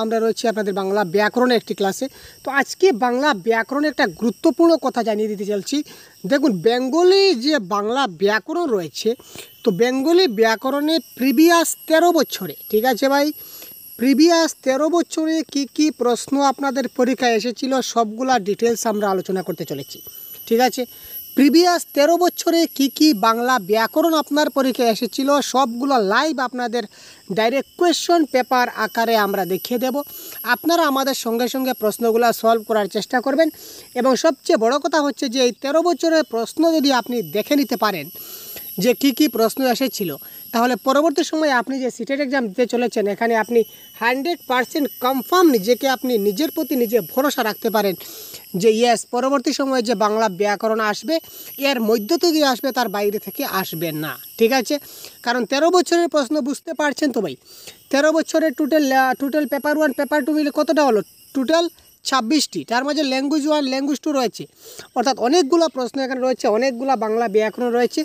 আমরা রয়েছি আপনাদের বাংলা ব্যাকরণের একটি ক্লাসে। তো আজকে বাংলা ব্যাকরণে একটা গুরুত্বপূর্ণ কথা জানিয়ে দিতে চলছি। দেখুন, বেঙ্গলি যে বাংলা ব্যাকরণ রয়েছে, তো বেঙ্গলি ব্যাকরণে প্রিভিয়াস 13 বছরে, ঠিক আছে ভাই, প্রিভিয়াস 13 বছরে কি প্রশ্ন আপনাদের পরীক্ষায় এসেছিল সবগুলা ডিটেলস আমরা আলোচনা করতে চলেছি। ঠিক আছে, প্রিভিয়াস 13 বছরে কি বাংলা ব্যাকরণ আপনার পরীক্ষায় এসেছিল সবগুলো লাইভ আপনাদের ডাইরেক্ট কোয়েশ্চন পেপার আকারে আমরা দেখিয়ে দেব। আপনারা আমাদের সঙ্গে সঙ্গে প্রশ্নগুলো সলভ করার চেষ্টা করবেন এবং সবচেয়ে বড় কথা হচ্ছে যে এই 13 বছরের প্রশ্ন যদি আপনি দেখে নিতে পারেন যে কি প্রশ্ন এসেছিল, তাহলে পরবর্তী সময়ে আপনি যে সিটেট এক্সাম দিতে চলেছেন এখানে আপনি 100% কনফার্ম নিজেকে আপনি নিজের প্রতি নিজে ভরসা রাখতে পারেন যে ইয়েস, পরবর্তী সময়ে যে বাংলা ব্যাকরণ আসবে এর মধ্য দিয়ে আসবে, তার বাইরে থেকে আসবে না। ঠিক আছে, কারণ 13 বছরের প্রশ্ন বুঝতে পারছেন তো ভাই, 13 বছরের টোটাল পেপার 1 পেপার 2 মিলে কতটা হলো? টোটাল 26টি। তার মাঝে ল্যাঙ্গুয়েজ 1 ল্যাঙ্গুয়েজ 2 রয়েছে, অর্থাৎ অনেকগুলো প্রশ্ন এখানে রয়েছে, অনেকগুলো বাংলা ব্যাকরণ রয়েছে,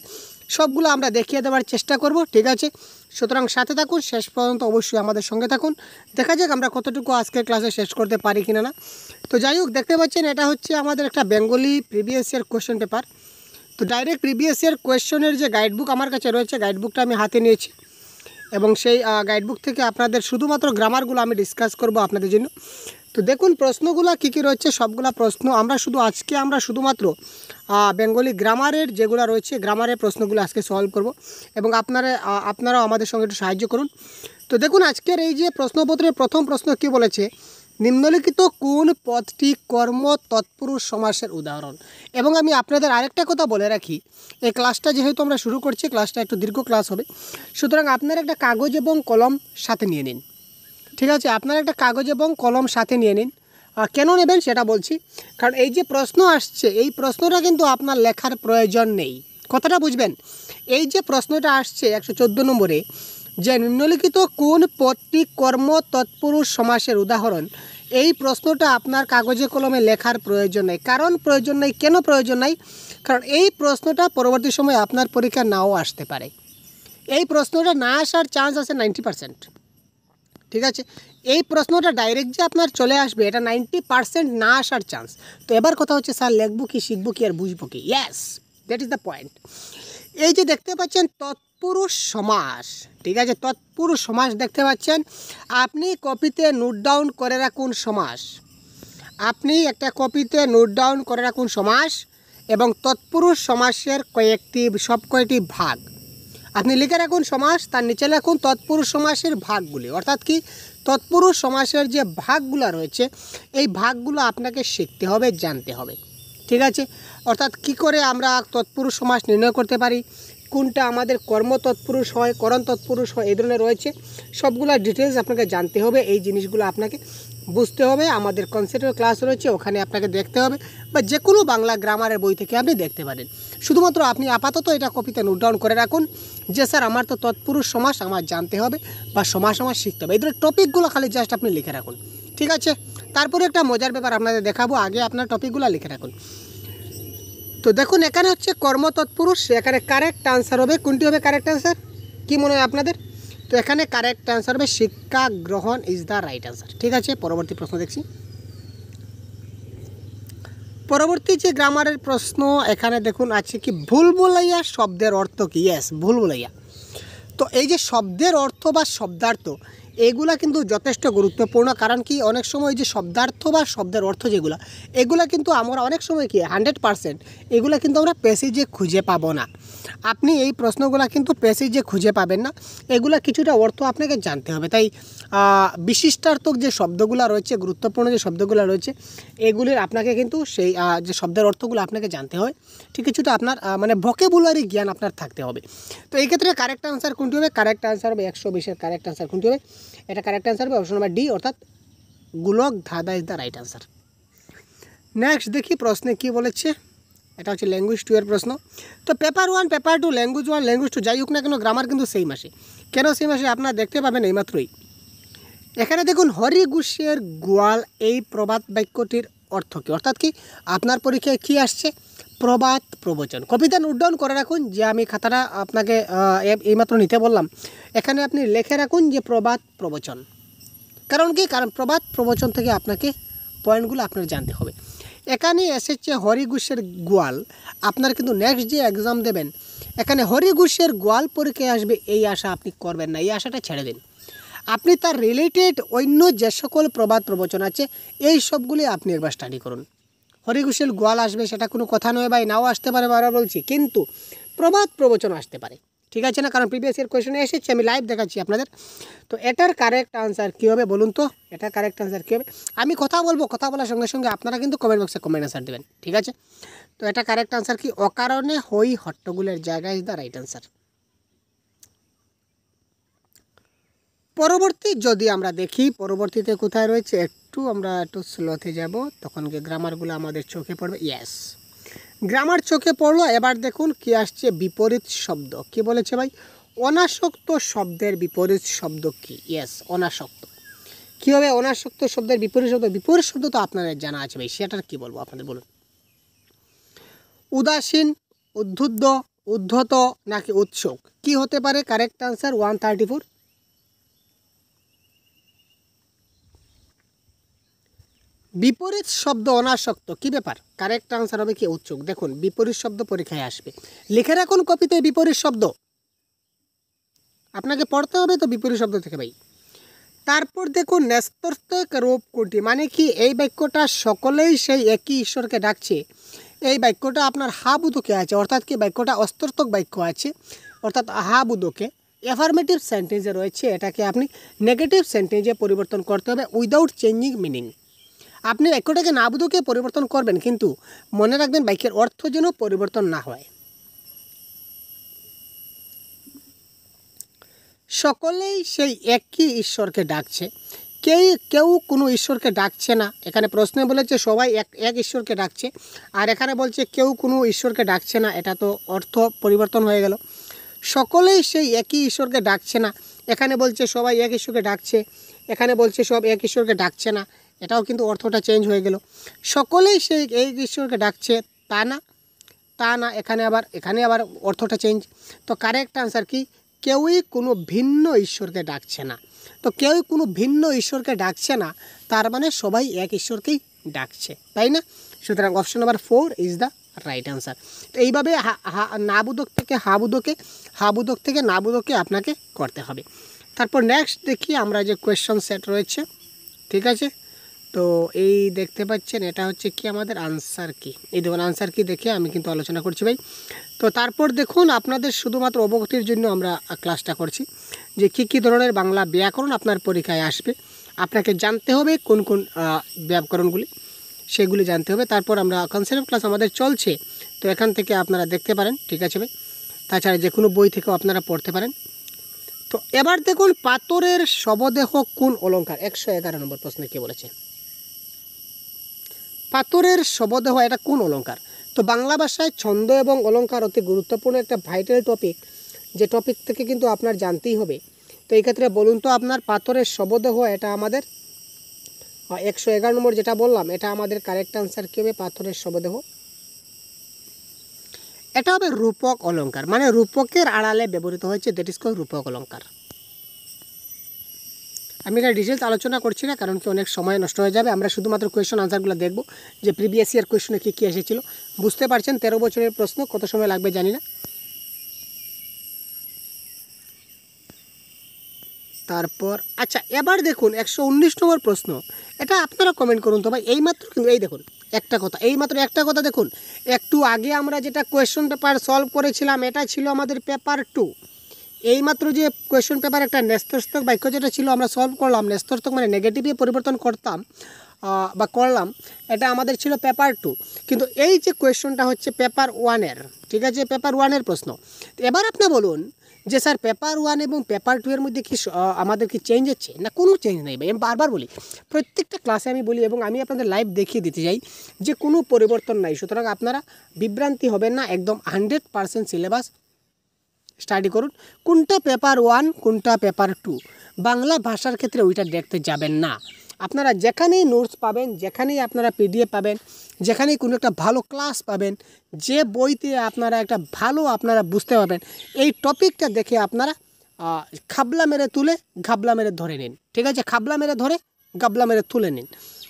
সবগুলো আমরা দেখিয়ে দেওয়ার চেষ্টা করব। ঠিক আছে, সুতরাং সাথে থাকুন, শেষ পর্যন্ত অবশ্যই আমাদের সঙ্গে থাকুন। দেখা যাক আমরা কতটুকু আজকের ক্লাসে শেষ করতে পারি কিনা না। তো যাই হোক, দেখতে পাচ্ছেন এটা হচ্ছে আমাদের একটা Bengali previous year question paper. তো ডাইরেক্ট প্রিভিয়াস ইয়ার কোয়েশ্চনের যে গাইডবুক আমার কাছে রয়েছে, গাইডবুকটা আমি হাতে নিয়েছি এবং সেই গাইডবুক থেকে আপনাদের শুধুমাত্র গ্রামারগুলো আমি ডিসকাস করব আপনাদের জন্য। তো দেখুন প্রশ্নগুলো কী রয়েছে, সবগুলা প্রশ্ন আমরা শুধুমাত্র বেঙ্গলি গ্রামারের যেগুলো রয়েছে গ্রামারের প্রশ্নগুলো আজকে সলভ করব এবং আপনারাও আমাদের সঙ্গে একটু সাহায্য করুন। তো দেখুন আজকের এই যে প্রশ্নপত্রের প্রথম প্রশ্ন কি বলেছে, নিম্নলিখিত কোন পদটি কর্ম তৎপুরুষ সমাসের উদাহরণ। এবং আমি আপনাদের আরেকটা কথা বলে রাখি, এই ক্লাসটা যেহেতু আমরা শুরু করছি, ক্লাসটা একটু দীর্ঘ ক্লাস হবে, সুতরাং আপনারা একটা কাগজ এবং কলম সাথে নিয়ে নিন। ঠিক আছে, আপনারা একটা কাগজ এবং কলম সাথে নিয়ে নিন। কেন নেবেন সেটা বলছি, কারণ এই যে প্রশ্ন আসছে এই প্রশ্নটা কিন্তু আপনার লেখার প্রয়োজন নেই, কথাটা বুঝবেন। এই যে প্রশ্নটা আসছে 114 নম্বরে, যে নিম্নলিখিত কোন পদটি কর্ম তৎপুরুষ সমাসের উদাহরণ, এই প্রশ্নটা আপনার কাগজে কলমে লেখার প্রয়োজন নেই। কারণ প্রয়োজন নেই, কেন প্রয়োজন নেই? কারণ এই প্রশ্নটা পরবর্তী সময়ে আপনার পরীক্ষা নাও আসতে পারে। এই প্রশ্নটা না আসার চান্স আছে 90%। ঠিক আছে, এই প্রশ্নটা ডাইরেক্ট যে আপনার চলে আসবে এটা 90% না আসার চান্স। তো এবার কথা হচ্ছে স্যার লিখবো কি, শিখবো কি আর বুঝবো কি? Yes, that is the point. এই যে দেখতে পাচ্ছেন তৎপুরুষ সমাস, ঠিক আছে, তৎপুরুষ সমাস দেখতে পাচ্ছেন। আপনি কপিতে নোট ডাউন করে রাখুন সমাস, আপনি একটা কপিতে নোট ডাউন করে রাখুন সমাস এবং তৎপুরুষ সমাসের কয়টি ভাগ আপনি লিখে রাখুন সমাস, তার নিচে লিখুন তৎপুরুষ সমাসের ভাগগুলি। অর্থাৎ কি, তৎপুরুষ সমাসের যে ভাগগুলো রয়েছে এই ভাগগুলো আপনাকে শিখতে হবে, জানতে হবে। ঠিক আছে, অর্থাৎ কি করে আমরা তৎপুরুষ সমাস নির্ণয় করতে পারি, কোনটা আমাদের কর্ম তৎপুরুষ হয়, করণ তৎপুরুষ হয়, এই ধরনের রয়েছে, সবগুলো ডিটেলস আপনাকে জানতে হবে। এই জিনিসগুলো আপনাকে বুঝতে হবে। আমাদের কনসেপ্টের ক্লাস রয়েছে, ওখানে আপনাকে দেখতে হবে, বা যে কোনো বাংলা গ্রামারের বই থেকে আপনি দেখতে পারেন। শুধুমাত্র আপনি আপাতত এটা কপিতে নোট ডাউন করে রাখুন যে স্যার আমার তো তৎপুরুষ সমাস আমার জানতে হবে বা সমাস আমার শিখতে হবে, এই ধরনের টপিকগুলো খালি জাস্ট আপনি লিখে রাখুন। ঠিক আছে, তারপরে একটা মজার ব্যাপার আপনাদের দেখাবো, আগে আপনার টপিকগুলো লিখে রাখুন। তো দেখুন এখানে হচ্ছে কর্ম তৎপুরুষ, এখানে কারেক্ট আনসার হবে কোনটি হবে কারেক্ট আনসার, কি মনে হয় আপনাদের? তো এখানে কারেক্ট আনসার হবে শিক্ষা গ্রহণ ইজ দ্য রাইট আনসার। ঠিক আছে, পরবর্তী প্রশ্ন দেখছি। পরবর্তী যে গ্রামারের প্রশ্ন এখানে দেখুন আছে কি, ভুলভুলাইয়া শব্দের অর্থ কি? ইয়েস, ভুলভুলাইয়া। তো এই যে শব্দের অর্থ বা শব্দার্থ এগুলা কিন্তু যথেষ্ট গুরুত্বপূর্ণ। কারণ কি, অনেক সময় যে শব্দার্থ বা শব্দের অর্থ এগুলা কিন্তু আমরা অনেক সময় কি 100% এগুলা কিন্তু আমরা প্যাসেজে খুঁজে পাবো না। আপনি এই প্রশ্নগুলো কিন্তু প্যাসেজে খুঁজে পাবেন না, এগুলা কিছুটা অর্থ আপনাকে জানতে হবে। তাই বিশিষ্টার্থক যে শব্দগুলো রয়েছে, গুরুত্বপূর্ণ যে শব্দগুলো রয়েছে, এগুলির আপনাকে কিন্তু সেই যে শব্দের অর্থগুলো আপনাকে জানতে হয়, ঠিক কিছুটা আপনার মানে ভোকাবুলারি জ্ঞান আপনার থাকতে হবে। তো এই ক্ষেত্রে কারেক্ট আনসার কোনটি হবে? কারেক্ট আনসার হবে 120-এর কারেক্ট আনসার কোনটি হবে? এটা কারেক্ট আনসার হবে অপশন নাম্বার ডি, অর্থাৎ গোলক ধাঁধা is the right answer. Next দেখি প্রশ্নে কি বলেছে, এটা হচ্ছে ল্যাঙ্গুয়েজ 2 এর প্রশ্ন। তো পেপার 1 পেপার 2 ল্যাঙ্গুয়েজ 1 ল্যাঙ্গুয়েজ 2 যাই হোক না কেন গ্রামার কিন্তু সেই মাসে। কেন সেই মাসে আপনারা দেখতে পাবেন এইমাত্রই। এখানে দেখুন হরি ঘোষের গোয়াল, এই প্রবাদ বাক্যটির অর্থ কী? অর্থাৎ কি আপনার পরীক্ষায় কি আসছে? প্রবাদ প্রবচন। কবিতা নোট ডাউন করে রাখুন, যে আমি খাতাটা আপনাকে এইমাত্র নিতে বললাম, এখানে আপনি লিখে রাখুন যে প্রবাদ প্রবচন। কারণ কি, কারণ প্রবাদ প্রবচন থেকে আপনাকে পয়েন্টগুলো আপনার জানতে হবে। এখানে এসেছে হরিঘোষের গোয়াল, আপনার কিন্তু নেক্সট যে এক্সাম দেবেন এখানে হরিঘোষের গোয়াল পরীক্ষায় আসবে, এই আশা আপনি করবেন না, এই আশাটা ছেড়ে দিন। আপনি তার রিলেটেড অন্য যে সকল প্রবাদ প্রবচন আছে এই সবগুলি আপনি একবার স্টাডি করুন। হরিঘোষের গোয়াল আসবে সেটা কোনো কথা নয় ভাই, নাও আসতে পারে, বারবার বলছি, কিন্তু প্রবাদ প্রবচন আসতে পারে, ঠিক আছে না? কারণ প্রিভিয়াস ইয়ার কোয়েশনে এসেছে, আমি লাইভ দেখাচ্ছি আপনাদের। তো এটার কারেক্ট আনসার কী হবে বলুন তো? এটার কারেক্ট আনসার কী হবে? আমি কথা বলবো, কথা বলার সঙ্গে সঙ্গে আপনারা কিন্তু কমেন্ট বক্সে কমেন্ট আনসার দেবেন, ঠিক আছে? তো এটা কারেক্ট আনসার কি? অকারণে হই হট্টগোলের জায়গা ইজ দ্য রাইট আনসার। পরবর্তী যদি আমরা দেখি, পরবর্তীতে কোথায় রয়েছে, আমরা একটু স্লোতে যাব, তখন গ্রামারগুলো আমাদের চোখে পড়বে। ইয়েস, গ্রামার চোখে পড়লো। এবার দেখুন কি আসছে, বিপরীত শব্দ। কি বলেছে ভাই? অনাসক্ত শব্দের বিপরীত শব্দ কি? ইয়েস, অনাসক্ত। কী হবে অনাসক্ত শব্দের বিপরীত শব্দ? বিপরীত শব্দ তো আপনাদের জানা আছে ভাই, সেটার কি বলবো আপনাদের, বলুন। উদাসীন, উদ্ধুদ্ধ, উদ্ধত নাকি উৎসুক? কি হতে পারে? Correct answer 134। বিপরীত শব্দ অনাসক্ত, কি ব্যাপার? কারেক্ট আনসার হবে কি? উৎসুক। দেখুন বিপরীত শব্দ পরীক্ষায় আসবে, লিখে রাখুন কপিতে বিপরীত শব্দ, আপনাকে পড়তে হবে তো বিপরীত শব্দ থেকে ভাই। তারপর দেখুন ন্যস্তর্থক রূপ কোনটি, মানে কি এই বাক্যটা সকলেই সেই একই ঈশ্বরকে ডাকছে, এই বাক্যটা আপনার হাবুদকে আছে, অর্থাৎ কি বাক্যটা অস্তর্থক বাক্য আছে, অর্থাৎ হাবুদকে অ্যাফার্মেটিভ সেন্টেন্সে রয়েছে, এটাকে আপনি নেগেটিভ সেন্টেন্সে পরিবর্তন করতে হবে উইদাউট চেঞ্জিং মিনিং। আপনি বাক্যটাকে নাবুদকে পরিবর্তন করবেন, কিন্তু মনে রাখবেন বাক্যের অর্থ যেন পরিবর্তন না হয়। সকলেই সেই একই ঈশ্বরকে ডাকছে, কেউ কোনো ঈশ্বরকে ডাকছে না। এখানে প্রশ্নে বলেছে সবাই এক ঈশ্বরকে ডাকছে, আর এখানে বলছে কেউ কোনো ঈশ্বরকে ডাকছে না, এটা তো অর্থ পরিবর্তন হয়ে গেল। সকলেই সেই একই ঈশ্বরকে ডাকছে না, এখানে বলছে সবাই এক ঈশ্বরকে ডাকছে, এখানে বলছে সব এক ঈশ্বরকে ডাকছে না, এটাও কিন্তু অর্থটা চেঞ্জ হয়ে গেল। সকলেই সেই এক ঈশ্বরকে ডাকছে তা না, এখানে আবার অর্থটা চেঞ্জ। তো কারেক্ট আনসার কি? কেউই কোনো ভিন্ন ঈশ্বরকে ডাকছে না। তো কেউই কোনো ভিন্ন ঈশ্বরকে ডাকছে না, তার মানে সবাই এক ঈশ্বরকেই ডাকছে, তাই না? সুতরাং option number 4 is the right answer. তো এইভাবে নাবুদক থেকে হাবুদক থেকে নাবুদকে আপনাকে করতে হবে। তারপর নেক্সট দেখি আমরা যে কোয়েশ্চন সেট রয়েছে, ঠিক আছে? তো এই দেখতে পাচ্ছেন এটা হচ্ছে কি আমাদের আনসার কি, এই দেখুন আনসার কি দেখে আমি কিন্তু আলোচনা করছি ভাই। তো তারপর দেখুন আপনাদের শুধুমাত্র অবগতির জন্য আমরা ক্লাসটা করছি যে কী ধরনের বাংলা ব্যাকরণ আপনার পরীক্ষায় আসবে, আপনাকে জানতে হবে কোন কোন ব্যাকরণগুলি, সেগুলি জানতে হবে। তারপর আমরা কনসেপ্ট ক্লাস আমাদের চলছে, তো এখান থেকে আপনারা দেখতে পারেন, ঠিক আছে ভাই? তাছাড়া যে কোনো বই থেকেও আপনারা পড়তে পারেন। তো এবার দেখুন পাথরের শবদেহ কোন অলঙ্কার? 111 নম্বর প্রশ্নে কে বলেছে পাথরের শবদেহ এটা কোন অলঙ্কার? তো বাংলা ভাষায় ছন্দ এবং অলঙ্কার অতি গুরুত্বপূর্ণ একটা ভাইটাল টপিক, যে টপিক থেকে কিন্তু আপনার জানতেই হবে। তো এই ক্ষেত্রে বলুন তো আপনার পাথরের শবদেহ এটা আমাদের 111 নম্বর যেটা বললাম, এটা আমাদের কারেক্ট আনসার কী হবে? পাথরের শবদেহ এটা হবে রূপক অলঙ্কার, মানে রূপকের আড়ালে ব্যবহৃত হয়েছে, দ্যাট ইজ কল্ড রূপক অলঙ্কার। আমি এটা ডিটেলস আলোচনা করছি না, কারণ কি অনেক সময় নষ্ট হয়ে যাবে। আমরা শুধুমাত্র কোয়েশ্চন আনসারগুলো দেখব যে প্রিভিয়াস ইয়ার কোয়েশ্চনে কী এসেছিলো। বুঝতে পারছেন 13 বছরের প্রশ্ন, কত সময় লাগবে জানি না। তারপর আচ্ছা এবার দেখুন 119 নম্বর প্রশ্ন, এটা আপনারা কমেন্ট করুন তো ভাই। এইমাত্র কিন্তু এই দেখুন এইমাত্র একটা কথা দেখুন, একটু আগে আমরা যেটা কোয়েশ্চন পেপার সলভ করেছিলাম এটা ছিল আমাদের পেপার 2। এইমাত্র যে কোয়েশ্চন পেপার একটা ন্যস্তর্থক বাক্য যেটা ছিল আমরা সলভ করলাম, ন্যস্তর্থক মানে নেগেটিভে পরিবর্তন করতাম বা করলাম, এটা আমাদের ছিল পেপার 2। কিন্তু এই যে কোয়েশ্চনটা হচ্ছে পেপার 1-এর, ঠিক আছে? পেপার 1-এর প্রশ্ন। এবার আপনি বলুন যে স্যার পেপার 1 এবং পেপার 2 এর মধ্যে কি আমাদের কি চেঞ্জ হচ্ছে? না, কোনো চেঞ্জ নেই ভাই। আমি বারবার বলি, প্রত্যেকটা ক্লাসে আমি বলি এবং আমি আপনাদের লাইভ দেখিয়ে দিতে চাই যে কোনো পরিবর্তন নাই। সুতরাং আপনারা বিভ্রান্তি হবেন না, একদম 100% সিলেবাস স্টাডি করুন। কোনটা পেপার 1 কোনটা পেপার 2 বাংলা ভাষার ক্ষেত্রে ওইটা দেখতে যাবেন না। আপনারা যেখানেই নোটস পাবেন, যেখানেই আপনারা পিডিএফ পাবেন, যেখানেই কোনো একটা ভালো ক্লাস পাবেন, যে বইতে আপনারা একটা ভালো আপনারা বুঝতে পারবেন, এই টপিকটা দেখে আপনারা খাবলা মেরে তুলে ঘাবলা মেরে ধরে নিন, ঠিক আছে? খাবলা মেরে ধরে গাবলা মেরে তুলে নিন,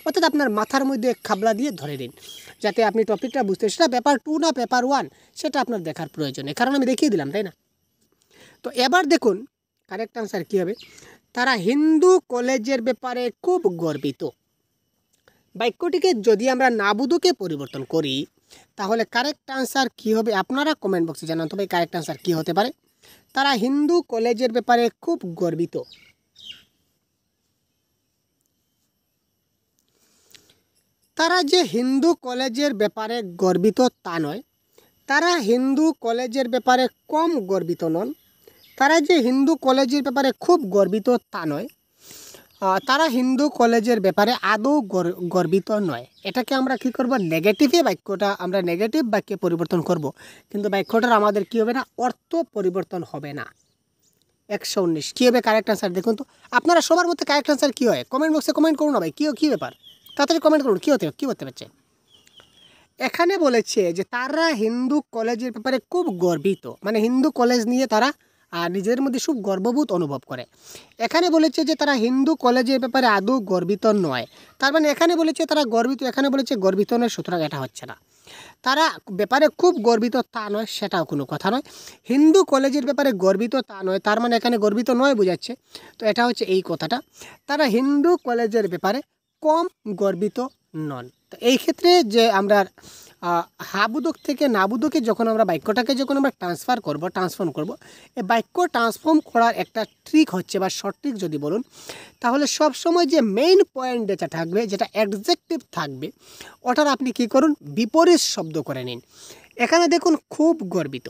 অর্থাৎ আপনার মাথার মধ্যে খাবলা দিয়ে ধরে নিন, যাতে আপনি টপিকটা বুঝতে, সেটা পেপার 2 না পেপার 1 সেটা আপনার দেখার প্রয়োজন নেই, কারণ আমি দেখিয়ে দিলাম, তাই না? তো এবার দেখুন কারেক্ট আনসার কী হবে। তারা হিন্দু কলেজের ব্যাপারে খুব গর্বিত। বাক্যটিকে যদি আমরা নাবুদুকে পরিবর্তন করি তাহলে কারেক্ট আনসার কী হবে আপনারা কমেন্ট বক্সে জানান তো ভাই, কারেক্ট আনসার কী হতে পারে? তারা হিন্দু কলেজের ব্যাপারে খুব গর্বিত। তারা যে হিন্দু কলেজের ব্যাপারে গর্বিত তা নয়, তারা হিন্দু কলেজের ব্যাপারে কম গর্বিত নন। তারা যে হিন্দু কলেজের ব্যাপারে খুব গর্বিত তা নয়, তারা হিন্দু কলেজের ব্যাপারে আদৌ গর্বিত নয়। এটাকে আমরা কি করব, নেগেটিভে বাক্যটা আমরা নেগেটিভ বাক্যে পরিবর্তন করব, কিন্তু বাক্যটার আমাদের কি হবে না, অর্থ পরিবর্তন হবে না। 119 কী হবে কারেক্ট আনসার দেখুন তো। আপনারা সবার মধ্যে কারেক্ট আনসার কী হয় কমেন্ট বক্সে কমেন্ট করুন না ভাই, কী ব্যাপার, তাড়াতাড়ি কমেন্ট করুন, কী করতে পারছে। এখানে বলেছে যে তারা হিন্দু কলেজের ব্যাপারে খুব গর্বিত, মানে হিন্দু কলেজ নিয়ে তারা নিজেদের মধ্যে খুব গর্ববোধ অনুভব করে। এখানে বলেছে যে তারা হিন্দু কলেজের ব্যাপারে আদৌ গর্বিত নয়, তার মানে এখানে বলেছে তারা গর্বিত, এখানে বলেছে গর্বিত নয়, সুতরাং এটা হচ্ছে না। তারা ব্যাপারে খুব গর্বিত তা নয়, সেটাও কোনো কথা নয়। হিন্দু কলেজের ব্যাপারে গর্বিত তা নয়, তার মানে এখানে গর্বিত নয় বোঝাচ্ছে, তো এটা হচ্ছে এই কথাটা। তারা হিন্দু কলেজের ব্যাপারে কম গর্বিত নন। তো এই ক্ষেত্রে যে আমরা হাবুদক থেকে নাবুদকে যখন আমরা বাক্যটাকে ট্রান্সফর্ম করব, এই বাক্য ট্রান্সফর্ম করার একটা ট্রিক হচ্ছে বা শর্ট ট্রিক যদি বলুন, তাহলে সব সময় যে মেইন পয়েন্ট যেটা থাকবে, যেটা অ্যাডজেক্টিভ থাকবে, ওটার আপনি কি করুন, বিপরীত শব্দ করে নিন। এখানে দেখুন খুব গর্বিত,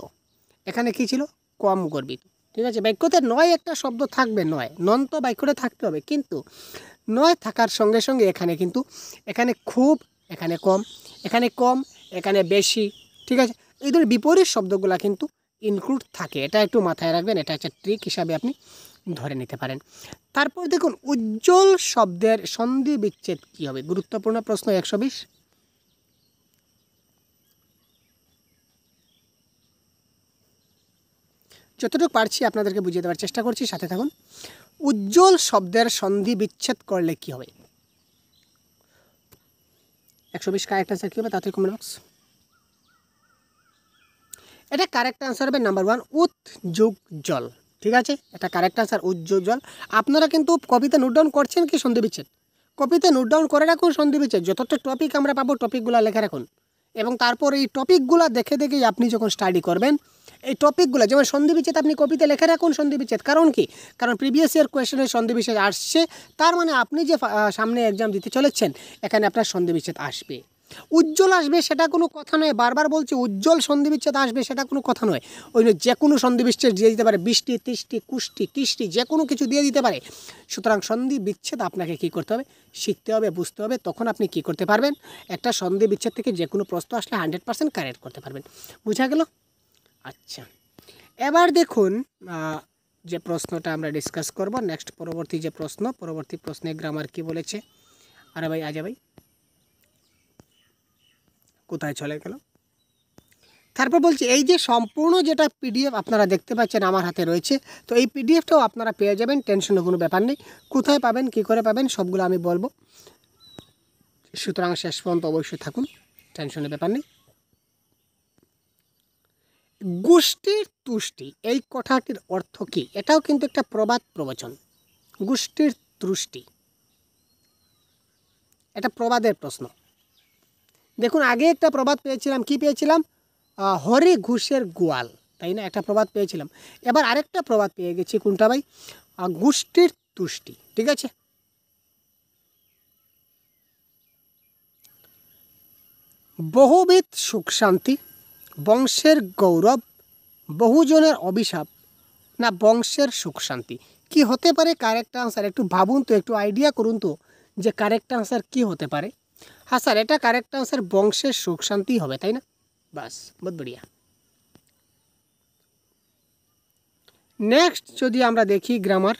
এখানে কি ছিল, কম গর্বিত, ঠিক আছে? বাক্যতে নয় একটা শব্দ থাকবে, নন তো বাক্যটা থাকতে হবে, কিন্তু নয় থাকার সঙ্গে সঙ্গে এখানে খুব, এখানে কম, এখানে বেশি, ঠিক আছে? এই ধরনের বিপরীত শব্দগুলো কিন্তু ইনক্লুড থাকে, এটা একটু মাথায় রাখবেন, এটা একটা ট্রিক হিসাবে আপনি ধরে নিতে পারেন। তারপর দেখুন উজ্জ্বল শব্দের সন্ধি বিচ্ছেদ কী হবে, গুরুত্বপূর্ণ প্রশ্ন। 120 যতটুকু পারছি আপনাদেরকে বুঝিয়ে দেওয়ার চেষ্টা করছি, সাথে থাকুন। উজ্জ্বল শব্দের সন্ধি বিচ্ছেদ করলে কি হবে? 120 কারেক্ট আনসার কী হবে, তাড়াতাড়ি কমেন্ট বক্স। এটা কারেক্ট আনসার হবে নাম্বার 1, উত যোগ জল, ঠিক আছে? এটা কারেক্ট আনসার, উজ্জ্বল জল। আপনারা কিন্তু কপিতে নোট ডাউন করছেন কি সন্ধি বিচ্ছেদ? কপিতে নোট ডাউন করে রাখুন সন্ধি বিচ্ছেদ, যতটা টপিক আমরা পাবো টপিকগুলো লেখা রাখুন, এবং তারপর এই টপিকগুলো দেখে দেখেই আপনি যখন স্টাডি করবেন, এই টপিকগুলো যেমন সন্ধি বিচ্ছেদ আপনি কপিতে লেখা রাখুন সন্ধি বিচ্ছেদ। কারণ কি, কারণ প্রিভিয়াস ইয়ার কোয়েশ্চেনে সন্ধি বিচ্ছেদ আসছে, তার মানে আপনি যে সামনে এক্সাম দিতে চলেছেন এখানে আপনার সন্ধি বিচ্ছেদ আসবে। উজ্জ্বল আসবে সেটা কোনো কথা নয়, বারবার বলছি উজ্জ্বল সন্ধি বিচ্ছেদ আসবে সেটা কোনো কথা নয়। ওই যে কোনো সন্ধি বিচ্ছেদ দিয়ে দিতে পারে, বৃষ্টি, তৃষ্টি, কুষ্টি, কৃষ্টি, যে কোনো কিছু দিয়ে দিতে পারে। সুতরাং সন্ধি বিচ্ছেদ আপনাকে কী করতে হবে, শিখতে হবে, বুঝতে হবে, তখন আপনি কি করতে পারবেন, একটা সন্ধি বিচ্ছেদ থেকে যে কোনো প্রশ্ন আসলে 100% কারেক্ট করতে পারবেন। বুঝা গেল? আচ্ছা, এবার দেখুন যে প্রশ্নটা আমরা ডিসকাস করব নেক্সট, পরবর্তী প্রশ্নে গ্রামার কি বলেছে। আরে ভাই আজা ভাই কোথায় চলে গেল? তারপর বলছি এই যে সম্পূর্ণ যেটা পিডিএফ আপনারা দেখতে পাচ্ছেন আমার হাতে রয়েছে, তো এই পিডিএফটাও আপনারা পেয়ে যাবেন, টেনশনের কোনো ব্যাপার নেই। কোথায় পাবেন, কী করে পাবেন, সবগুলো আমি বলবো, সুতরাং শেষ পর্যন্ত অবশ্যই থাকুন, টেনশনের ব্যাপার নেই। গোষ্ঠীর তুষ্টি এই কথাটির অর্থ কী? এটাও কিন্তু একটা প্রবাদ প্রবচন। গোষ্ঠীর তুষ্টি এটা প্রবাদের প্রশ্ন। দেখুন আগে একটা প্রবাদ পেয়েছিলাম, কি পেয়েছিলাম, হরি ঘুষের গোয়াল, তাই না? একটা প্রবাদ পেয়েছিলাম। এবার আরেকটা প্রবাদ পেয়ে গেছি, কোনটা ভাই, গোষ্ঠীর তুষ্টি, ঠিক আছে? বহুবিধ সুখ শান্তি, বংশের গৌরব, বহুজনের অভিশাপ, না বংশের সুখ শান্তি? কি হতে পারে কারেক্ট আনসার? একটু ভাবুন তো, একটু আইডিয়া করুন তো যে কারেক্ট আনসার কি হতে পারে। হ্যাঁ স্যার, এটা কারেক্ট আনসার বংশের সুখ শান্তি হবে, তাই না? বাস, বহুত বড়িয়া। নেক্সট যদি আমরা দেখি গ্রামার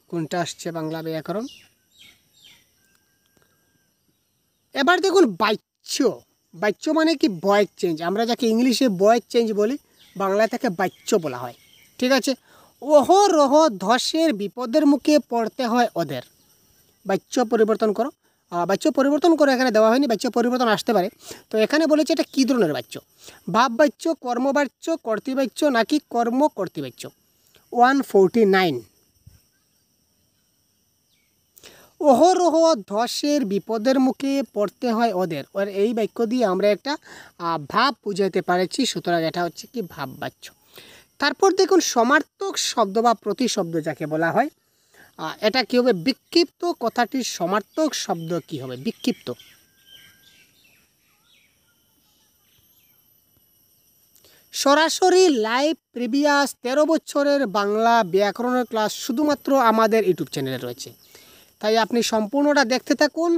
কোনটা আসছে, বাংলা ব্যাকরণ। এবার দেখুন বাচ্য মানে কি, ভয়েস চেঞ্জ, আমরা যাকে ইংলিশে ভয়েস চেঞ্জ বলি, বাংলা থেকে বাচ্য বলা হয়, ঠিক আছে? অহরহ ধসের বিপদের মুখে পড়তে হয় ওদের। বাচ্য পরিবর্তন করো, বাচ্য পরিবর্তন করে এখানে দেওয়া হয়নি, বাচ্য পরিবর্তন আসতে পারে। তো এখানে বলেছে এটা কী ধরনের বাচ্য? ভাব বাচ্য, কর্মবাচ্য, কর্তৃবাচ্য নাকি কর্ম কর্তৃবাচ্য? 149। অহরহ ধসের বিপদের মুখে পড়তে হয় ওদের, আর এই বাক্য দিয়ে আমরা একটা ভাব বুঝাইতে পারছি, সুতরাং এটা হচ্ছে কি ভাব বাচ্য। তারপর দেখুন সমার্থক শব্দ বা প্রতিশব্দ যাকে বলা হয়, এটা কী হবে? বিক্ষিপ্ত কথাটির সমার্থক শব্দ কি হবে? বিক্ষিপ্ত। সরাসরি লাইভ প্রিভিয়াস 13 বছরের বাংলা ব্যাকরণের ক্লাস শুধুমাত্র আমাদের ইউটিউব চ্যানেলে রয়েছে, তাই আপনি সম্পূর্ণটা দেখতে থাকুন।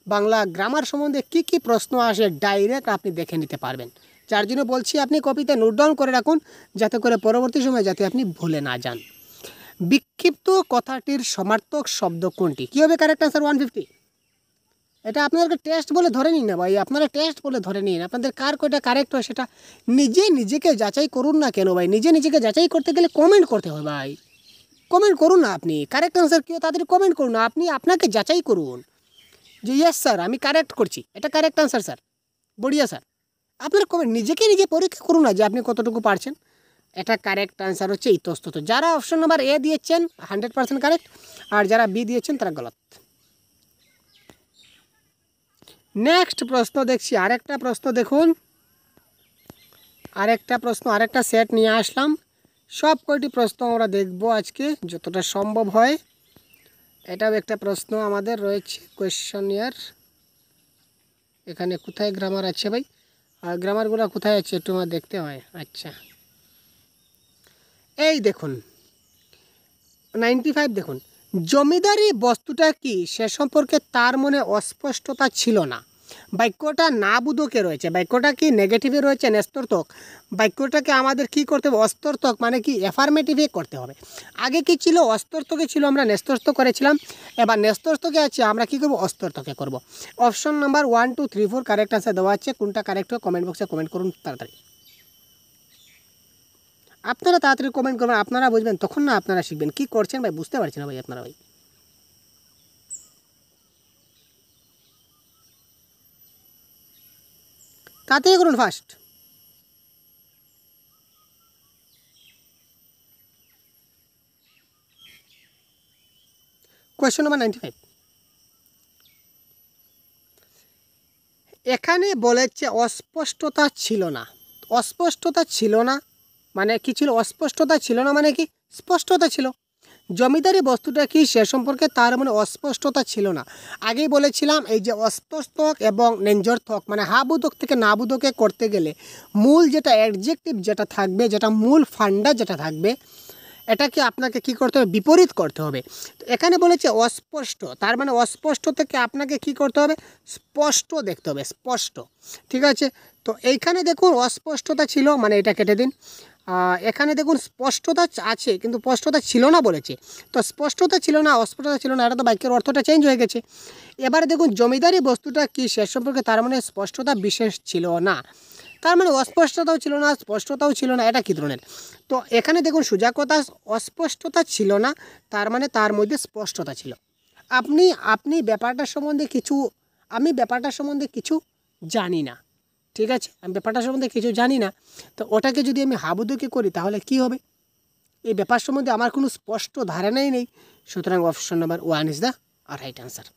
বাংলা গ্রামার সম্বন্ধে কি কি প্রশ্ন আসে ডাইরেক্ট আপনি দেখে নিতে পারবেন। যার জন্য বলছি আপনি কপিতে নোট ডাউন করে রাখুন, যাতে করে পরবর্তী সময় যাতে আপনি ভুলে না যান। বিক্ষিপ্ত কথাটির সমার্থক শব্দ কোনটি? কী হবে কারেক্ট আনসার? 150। এটা আপনাদেরকে টেস্ট বলে ধরে নিন না ভাই, আপনারা টেস্ট বলে ধরে নিন। আপনাদের কার কয়টা কারেক্ট হয় সেটা নিজেকে যাচাই করুন না কেন ভাই? নিজেকে যাচাই করতে গেলে কমেন্ট করতে হয় ভাই। কমেন্ট করুন না, আপনি কারেক্ট আনসার কেউ তাদের কমেন্ট করুন না, আপনি আপনাকে যাচাই করুন যে ইয়েস স্যার আমি কারেক্ট করছি, এটা কারেক্ট আনসার স্যার, বড়িয়া স্যার। আপনার কমেন্ট নিজে পরীক্ষা করুন না যে আপনি কতটুকু পারছেন। এটা কারেক্ট আনসার হচ্ছে ইতস্তত। যারা অপশন নাম্বার এ দিয়েছেন 100% কারেক্ট, আর যারা বি দিয়েছেন তারা গলত। নেক্সট প্রশ্ন দেখছি, আরেকটা প্রশ্ন দেখুন, আরেকটা সেট নিয়ে আসলাম। সব কয়টি প্রশ্ন আমরা দেখব আজকে যতটা সম্ভব হয়। এটাও একটা প্রশ্ন আমাদের রয়েছে কোয়েশ্চনিয়ার। এখানে কোথায় গ্রামার আছে ভাই? আর গ্রামারগুলো কোথায় আছে একটু আমার দেখতে হয়। আচ্ছা এই দেখুন 95 দেখুন, জমিদারি বস্তুটা কি সে সম্পর্কে তার মনে অস্পষ্টতা ছিল না। বাক্যটা না বুধকে রয়েছে, বাক্যটা কি নেগেটিভে রয়েছে নেস্তর্থক, বাক্যটাকে আমাদের কি করতে হবে? অস্তর্থক মানে কি অ্যাফার্মেটিভে করতে হবে। আগে কি ছিল? অস্তর্থকে ছিল, আমরা নেস্তর্থ করেছিলাম, এবার নেস্তর্থকে আছে আমরা কি করব? অস্তর্থকে করব। অপশন নাম্বার 1 2 3 4 কারেক্ট আনসার দেওয়া আছে। কোনটা কারেক্ট হয় কমেন্ট বক্সে কমেন্ট করুন তাড়াতাড়ি। আপনারা তাড়াতাড়ি কমেন্ট করবেন, আপনারা বুঝবেন তখন না আপনারা শিখবেন। কি করছেন ভাই বুঝতে পারছি না ভাই আপনারা ভাই। তাড়াতাড়ি করুন ফার্স্ট। কোয়েশ্চন নাম্বার 95, এখানে বলেছে অস্পষ্টতা ছিল না। অস্পষ্টতা ছিল না মানে কি ছিল? অস্পষ্টতা ছিল না মানে কি? স্পষ্টতা ছিল। জমিদারি বস্তুটা কি সে সম্পর্কে তার মানে অস্পষ্টতা ছিল না। আগেই বলেছিলাম এই যে অস্পষ্টক এবং নেঞ্জর্থক মানে হাবুদক থেকে নাবুদকে করতে গেলে মূল যেটা অ্যাডজেক্টিভ যেটা থাকবে, যেটা মূল ফান্ডা যেটা থাকবে, এটাকে আপনাকে কি করতে হবে? বিপরীত করতে হবে। তো এখানে বলেছে অস্পষ্ট, তার মানে অস্পষ্ট থেকে আপনাকে কি করতে হবে? স্পষ্ট দেখতে হবে, স্পষ্ট। ঠিক আছে, তো এইখানে দেখুন অস্পষ্টতা ছিল মানে এটা কেটে দিন। এখানে দেখুন স্পষ্টতা আছে কিন্তু স্পষ্টতা ছিল না বলেছে, তো স্পষ্টতা ছিল না অস্পষ্টতা ছিল না, এটা তো বাক্যের অর্থটা চেঞ্জ হয়ে গেছে। এবারে দেখুন জমিদারি বস্তুটা কি সে সম্পর্কে তার মানে স্পষ্টতা বিশেষ ছিল না, তার মানে অস্পষ্টতাও ছিল না স্পষ্টতাও ছিল না, এটা কী ধরনের? তো এখানে দেখুন সোজা কথা, অস্পষ্টতা ছিল না তার মানে তার মধ্যে স্পষ্টতা ছিল। আপনি ব্যাপারটার সম্বন্ধে কিছু, আমি ব্যাপারটার সম্বন্ধে কিছু জানি না, ঠিক আছে, আমি ব্যাপারটার সম্বন্ধে কিছু জানি না, তো ওটাকে যদি আমি হাবুদুকি করি তাহলে কি হবে? এই ব্যাপার সম্বন্ধে আমার কোনো স্পষ্ট ধারণাই নেই, সুতরাং option number 1 is the right answer.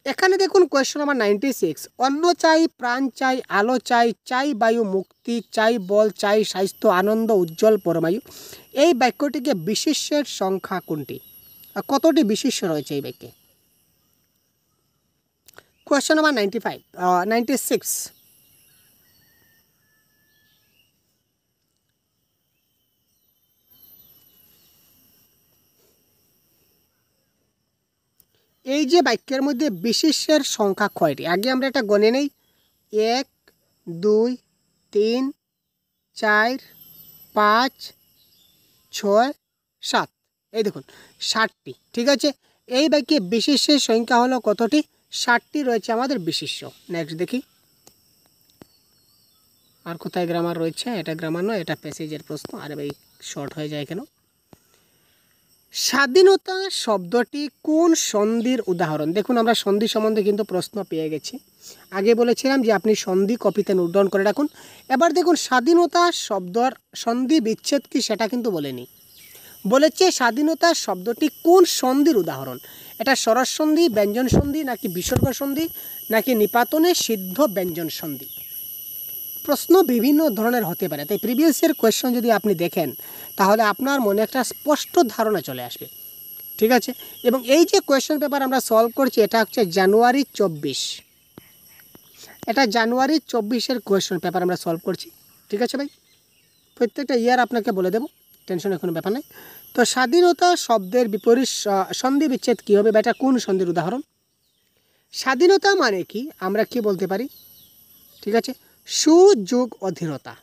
এখানে দেখুন কোয়েশ্চন নাম্বার 96, অন্ন চাই, প্রাণ চাই, আলো চাই, চাই বায়ু মুক্তি, চাই বল, চাই স্বাস্থ্য, আনন্দ, উজ্জ্বল পরমায়ু, এই বাক্যটিকে বিশেষ্যের সংখ্যা কোনটি? কতটি বিশেষ্য রয়েছে এই বাক্যে? কোয়েশ্চন নাম্বার 96, এই যে বাক্যের মধ্যে বিশেষ্যের সংখ্যা কয়টি? আগে আমরা এটা গণে নেই। 1 2 3 4 5 6 7, এই দেখুন 60টি। ঠিক আছে, এই বাক্যে বিশেষ্যের সংখ্যা হলো কতটি? 60টি রয়েছে আমাদের বিশেষ্য। নেক্সট দেখি আর কোথায় গ্রামার রয়েছে। এটা গ্রামার নয়, এটা প্যাসেজের প্রশ্ন। আরে ভাই শর্ট হয়ে যায় কেন? স্বাধীনতা শব্দটি কোন সন্ধির উদাহরণ? দেখুন আমরা সন্ধি সম্বন্ধে কিন্তু প্রশ্ন পেয়ে গেছি। আগে বলেছিলাম যে আপনি সন্ধি কপিতে নোট ডাউন করে রাখুন। এবার দেখুন স্বাধীনতা শব্দর সন্ধি বিচ্ছেদ কি সেটা কিন্তু বলেনি, বলেছে স্বাধীনতা শব্দটি কোন সন্ধির উদাহরণ। এটা স্বরস সন্ধি, ব্যঞ্জন সন্ধি, নাকি বিসর্গ সন্ধি, নাকি নিপাতনে সিদ্ধ ব্যঞ্জন সন্ধি। প্রশ্ন বিভিন্ন ধরনের হতে পারে, তাই প্রিভিয়াস ইয়ার কোয়েশ্চন যদি আপনি দেখেন তাহলে আপনার মনে একটা স্পষ্ট ধারণা চলে আসবে। ঠিক আছে, এবং এই যে কোয়েশ্চন পেপার আমরা সলভ করছি এটা হচ্ছে জানুয়ারি 24, এটা জানুয়ারি 24-এর কোয়েশ্চন পেপার আমরা সলভ করছি। ঠিক আছে ভাই, প্রত্যেকটা ইয়ার আপনাকে বলে দেবো, টেনশনের কোনো ব্যাপার নেই। তো স্বাধীনতা শব্দের বিপরীত সন্ধি বিচ্ছেদ কী হবে বা এটা কোন সন্ধির উদাহরণ? স্বাধীনতা মানে কি আমরা কি বলতে পারি? ঠিক আছে, সুযোগ অধীনতা,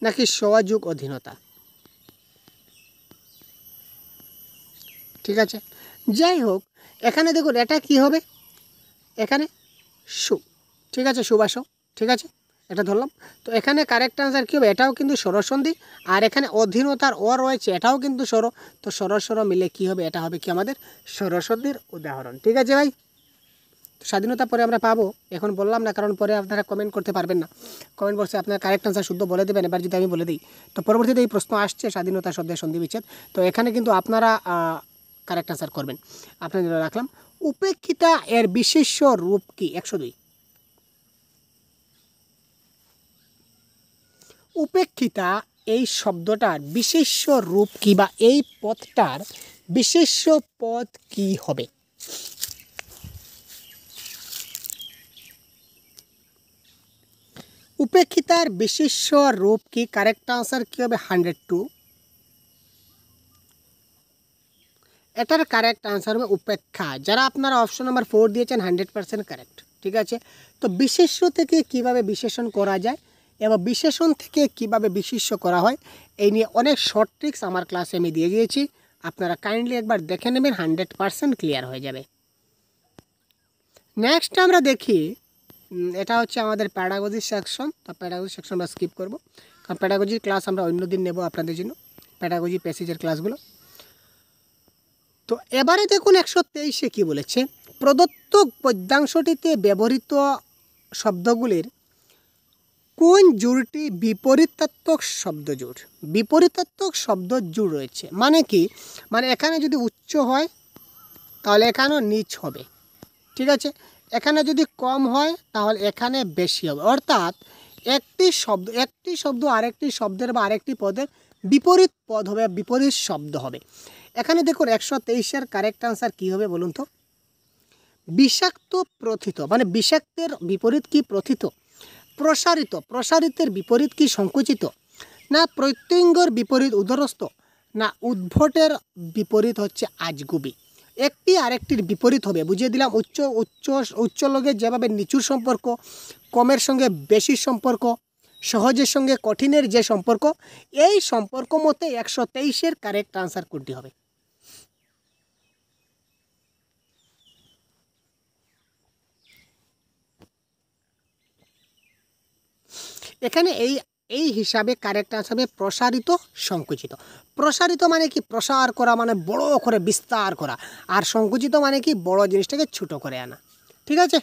নাকি সহযোগ অধীনতা? ঠিক আছে, যাই হোক এখানে দেখুন এটা কি হবে, এখানে সু, ঠিক আছে, সুবাস, ঠিক আছে, এটা ধরলাম। তো এখানে কারেক্ট আনসার কী হবে, এটাও কিন্তু স্বরসন্ধি, আর এখানে অধীনতার অ রয়েছে এটাও কিন্তু স্বর, তো স্বর মিলে কি হবে, এটা হবে কি আমাদের স্বরসন্ধির উদাহরণ। ঠিক আছে ভাই, স্বাধীনতা পরে আমরা পাবো, এখন বললাম না কারণ পরে আপনারা কমেন্ট করতে পারবেন না, কমেন্ট বক্সে আপনার কারেক্ট আনসার শুদ্ধ বলে দেবেন। এবার যদি আমি বলে দিই তো পরবর্তীতে এই প্রশ্ন আসছে স্বাধীনতা শব্দের সন্ধি বিচ্ছেদ, তো এখানে কিন্তু আপনারা কারেক্ট আনসার করবেন। আপনাদের রাখলাম উপেক্ষিতা এর বিশেষ্য রূপ কি? 102। উপেক্ষিতা এই শব্দটার বিশেষ্য রূপ কি বা এই পদটার বিশেষ্য পদ কি হবে? উপেক্ষিতার বিশেষ্য রূপ কি? কারেক্ট আনসার কি হবে? 102। এটার কারেক্ট আনসার হবে উপেক্ষা। যারা আপনারা অপশন নাম্বার 4 দিয়েছেন 100% কারেক্ট। ঠিক আছে, তো বিশেষ্য থেকে কিভাবে বিশেষণ করা যায় এবং বিশেষণ থেকে কিভাবে বিশেষ্য করা হয় এই নিয়ে অনেক শর্ট ট্রিক্স আমার ক্লাসে আমি দিয়ে দিয়েছি, আপনারা কাইন্ডলি একবার দেখে নেবেন, 100% ক্লিয়ার হয়ে যাবে। নেক্সট আমরা দেখি, এটা হচ্ছে আমাদের প্যাডাগজি সেকশন। তো প্যাডাগজি সেকশন আমরা স্কিপ করব, কারণ প্যাডাগজির ক্লাস আমরা অন্য দিন নেব আপনাদের জন্য, প্যাডাগজি প্যাসেজের ক্লাসগুলো। তো এবারে দেখুন 123-এ কী বলেছে, প্রদত্ত পদ্যাংশটিতে ব্যবহৃত শব্দগুলির কোন জোড়টি বিপরীতাত্মক শব্দ জোড়? বিপরীতাত্মক শব্দ জোড় রয়েছে মানে কি, মানে এখানে যদি উচ্চ হয় তাহলে এখানেও নিচ হবে। ঠিক আছে, এখানে যদি কম হয় তাহলে এখানে বেশি হবে, অর্থাৎ একটি শব্দ আরেকটি শব্দের বা আরেকটি পদের বিপরীত পদ হবে, বিপরীত শব্দ হবে। এখানে দেখুন 123-এর কারেক্ট আনসার কী হবে বলুন তো? বিষাক্ত প্রথিত, মানে বিষাক্তের বিপরীত কি? প্রথিত। প্রসারিত, প্রসারিতের বিপরীত কি? সংকুচিত। না প্রত্যঙ্গর বিপরীত উদরস্থ, না উদ্ভটের বিপরীত হচ্ছে আজগুবি। একটি আরেকটির বিপরীত হবে, বুঝিয়ে দিলাম। উচ্চ লোকের যেভাবে নিচুর সম্পর্ক, কমের সঙ্গে বেশির সম্পর্ক, সহজের সঙ্গে কঠিনের যে সম্পর্ক, এই সম্পর্ক মতে 123-এর কারেক্ট আনসার কোনটি হবে? এখানে এই হিসাবে কারেক্ট আনসার হবে প্রসারিত, সংকুচিত। প্রসারিত মানে কি? প্রসার করা, মানে বড় করে বিস্তার করা, আর সংকুচিত মানে কি? বড় জিনিসটাকে ছোট করে আনা। ঠিক আছে,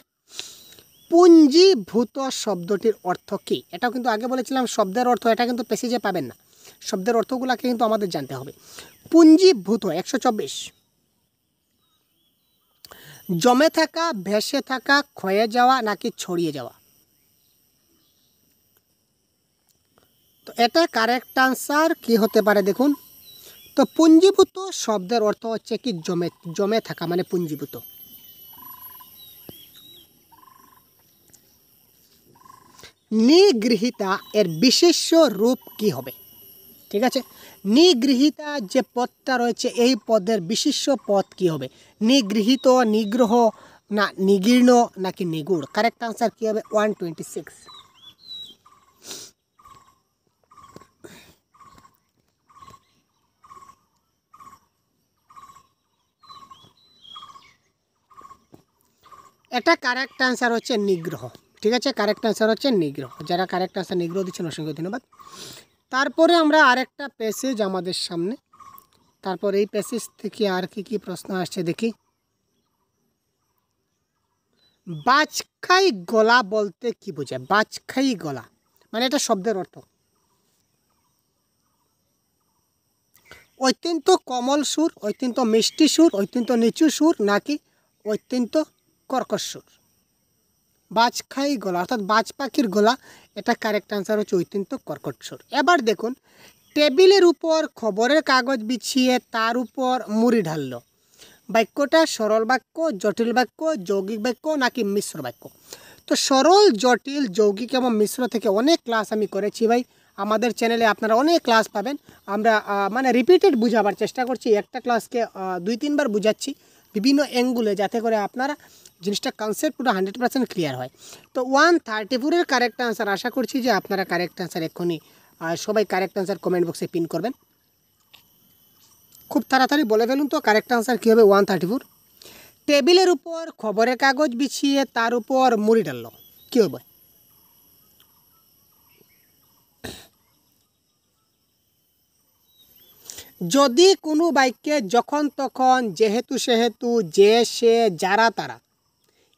পুঞ্জীভূত শব্দটির অর্থ কি? এটাও কিন্তু আগে বলেছিলাম শব্দের অর্থ, এটা কিন্তু প্যাসেজে পাবেন না, শব্দের অর্থগুলোকে কিন্তু আমাদের জানতে হবে। পুঞ্জীভূত 124, জমে থাকা, ভেসে থাকা, ক্ষয়ে যাওয়া, নাকি ছড়িয়ে যাওয়া? তো এটা কারেক্ট আনসার কি হতে পারে দেখুন তো? পুঞ্জীভূত শব্দের অর্থ হচ্ছে কি? জমে থাকা, মানে পুঞ্জীভূত। নিগৃহীতা এর বিশেষ্য রূপ কি হবে? ঠিক আছে, নিগৃহীতা যে পদটা রয়েছে এই পদের বিশেষ্য পদ কি হবে? নিগৃহীত, নিগ্রহ, না নিগীর্ণ, নাকি নিগুড়? কারেক্ট আনসার কি হবে? 126। এটা কারেক্ট আনসার হচ্ছে নিগ্রহ। ঠিক আছে, কারেক্ট অ্যান্সার হচ্ছে নিগ্রহ। যারা কারেক্ট অ্যান্সার নিগ্রহ দিচ্ছেন অসংখ্য ধন্যবাদ। তারপরে আমরা আরেকটা প্যাসেজ আমাদের সামনে, তারপর এই প্যাসেজ থেকে আর কি প্রশ্ন আসছে দেখি। বাজখাই গলা বলতে কি বোঝায়? বাজখাই গলা মানে এটা শব্দের অর্থ অত্যন্ত কোমল সুর, অত্যন্ত মিষ্টি সুর, অত্যন্ত নিচু সুর, নাকি অত্যন্ত কর্কশ সুর? বাজখাই গলা অর্থাৎ বাজ পাখির গলা, এটা কারেক্ট অ্যান্সার হচ্ছে অত্যন্ত কর্কশ সুর। এবার দেখুন, টেবিলের উপর খবরের কাগজ বিছিয়ে তার উপর মুড়ি ঢালল, বাক্যটা সরল বাক্য, জটিল বাক্য, যৌগিক বাক্য, নাকি মিশ্র বাক্য? তো সরল, জটিল, যৌগিক এবং মিশ্র থেকে অনেক ক্লাস আমি করেছি ভাই। আমাদের চ্যানেলে আপনারা অনেক ক্লাস পাবেন। আমরা মানে রিপিটেড বুঝাবার চেষ্টা করছি, একটা ক্লাসকে 2-3 বার বুঝাচ্ছি বিভিন্ন অ্যাঙ্গুলে, যাতে করে আপনারা জিনিসটা কনসেপ্ট পুরো 100% ক্লিয়ার হয়। তো 134-এর কারেক্ট অ্যান্সার, আশা করছি যে আপনারা কারেক্ট অ্যান্সার এক্ষুনি সবাই কারেক্ট অ্যান্সার কমেন্ট বক্সে পিন করবেন। খুব তাড়াতাড়ি বলে ফেলুন তো কারেক্ট আনসার কী হবে? 134। টেবিলের উপর খবরের কাগজ বিছিয়ে তার উপর মুড়ি ডাললো, কী হবে? যদি কোনো বাক্যে যখন তখন, যেহেতু সেহেতু, যে সে, যারা তারা